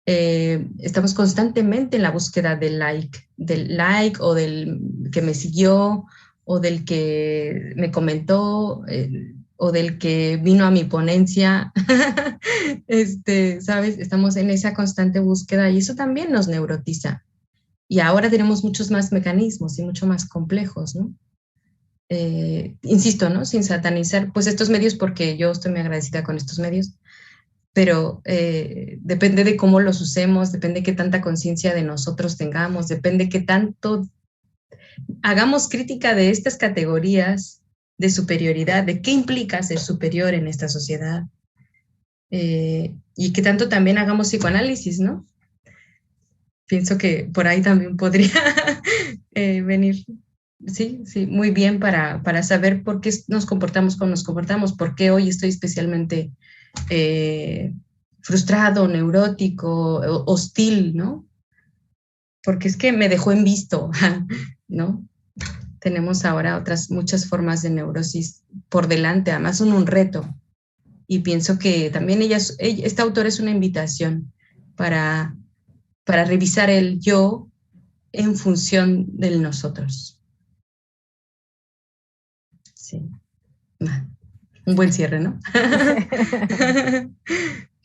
Estamos constantemente en la búsqueda del like o del que me siguió o del que me comentó o del que vino a mi ponencia, ¿sabes? Estamos en esa constante búsqueda y eso también nos neurotiza. Y ahora tenemos muchos más mecanismos y mucho más complejos, ¿no? Insisto, ¿no? Sin satanizar pues estos medios porque yo estoy muy agradecida con estos medios, pero depende de cómo los usemos, depende de qué tanta conciencia de nosotros tengamos, depende de qué tanto hagamos crítica de estas categorías de superioridad, de qué implica ser superior en esta sociedad y qué tanto también hagamos psicoanálisis, ¿no? Pienso que por ahí también podría venir, sí, muy bien para saber por qué nos comportamos como nos comportamos, por qué hoy estoy especialmente frustrado, neurótico, hostil, ¿no? Porque es que me dejó en visto, ¿no? Tenemos ahora muchas formas de neurosis por delante, además son un reto. Y pienso que también esta autora es una invitación para revisar el yo en función del nosotros. Sí. Un buen cierre, ¿no?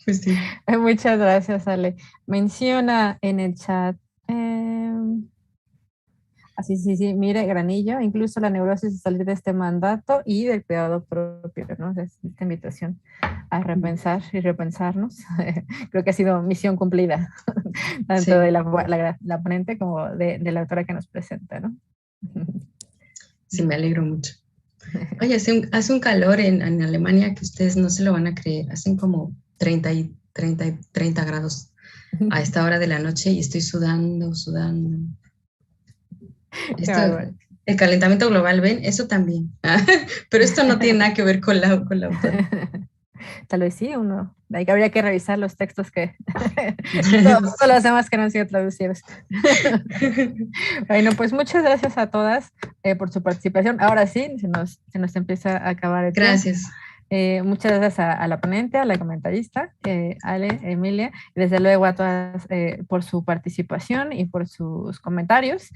Pues sí. Muchas gracias, Ale. Menciona en el chat. Sí, mire, Granillo, incluso la neurosis de salir de este mandato y del cuidado propio, ¿no? Es esta invitación a repensar y repensarnos. Creo que ha sido misión cumplida, tanto sí, de la ponente como de la autora que nos presenta, ¿no? Sí, me alegro mucho. Oye, hace un calor en Alemania que ustedes no se lo van a creer. Hacen como 30 grados a esta hora de la noche y estoy sudando. El calentamiento global, ¿ven? Eso también. Pero esto no tiene nada que ver con la autora. Tal vez sí, habría que revisar los textos que todos los demás que no han sido traducidos. Bueno, pues muchas gracias a todas por su participación. Ahora sí, se nos empieza a acabar el tiempo. Gracias. Muchas gracias a la ponente, a la comentarista, Ale, Emilia, y desde luego a todas por su participación y por sus comentarios.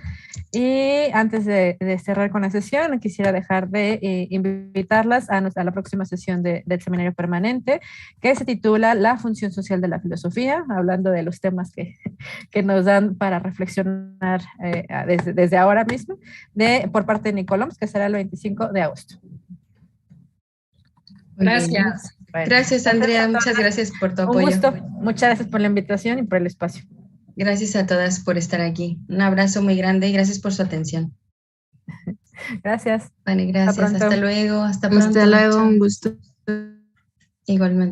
Y antes de cerrar con la sesión, quisiera dejar de invitarlas a la próxima sesión del seminario permanente, que se titula La función social de la filosofía, hablando de los temas que nos dan para reflexionar desde ahora mismo, por parte de Nicoloms, que será el 25 de agosto. Gracias. Bueno, gracias, Andrea. Muchas gracias por tu apoyo. Un gusto. Muchas gracias por la invitación y por el espacio. Gracias a todas por estar aquí. Un abrazo muy grande y gracias por su atención. Gracias. Vale, gracias. Hasta luego. Hasta pronto. Hasta luego. Un gusto. Igualmente.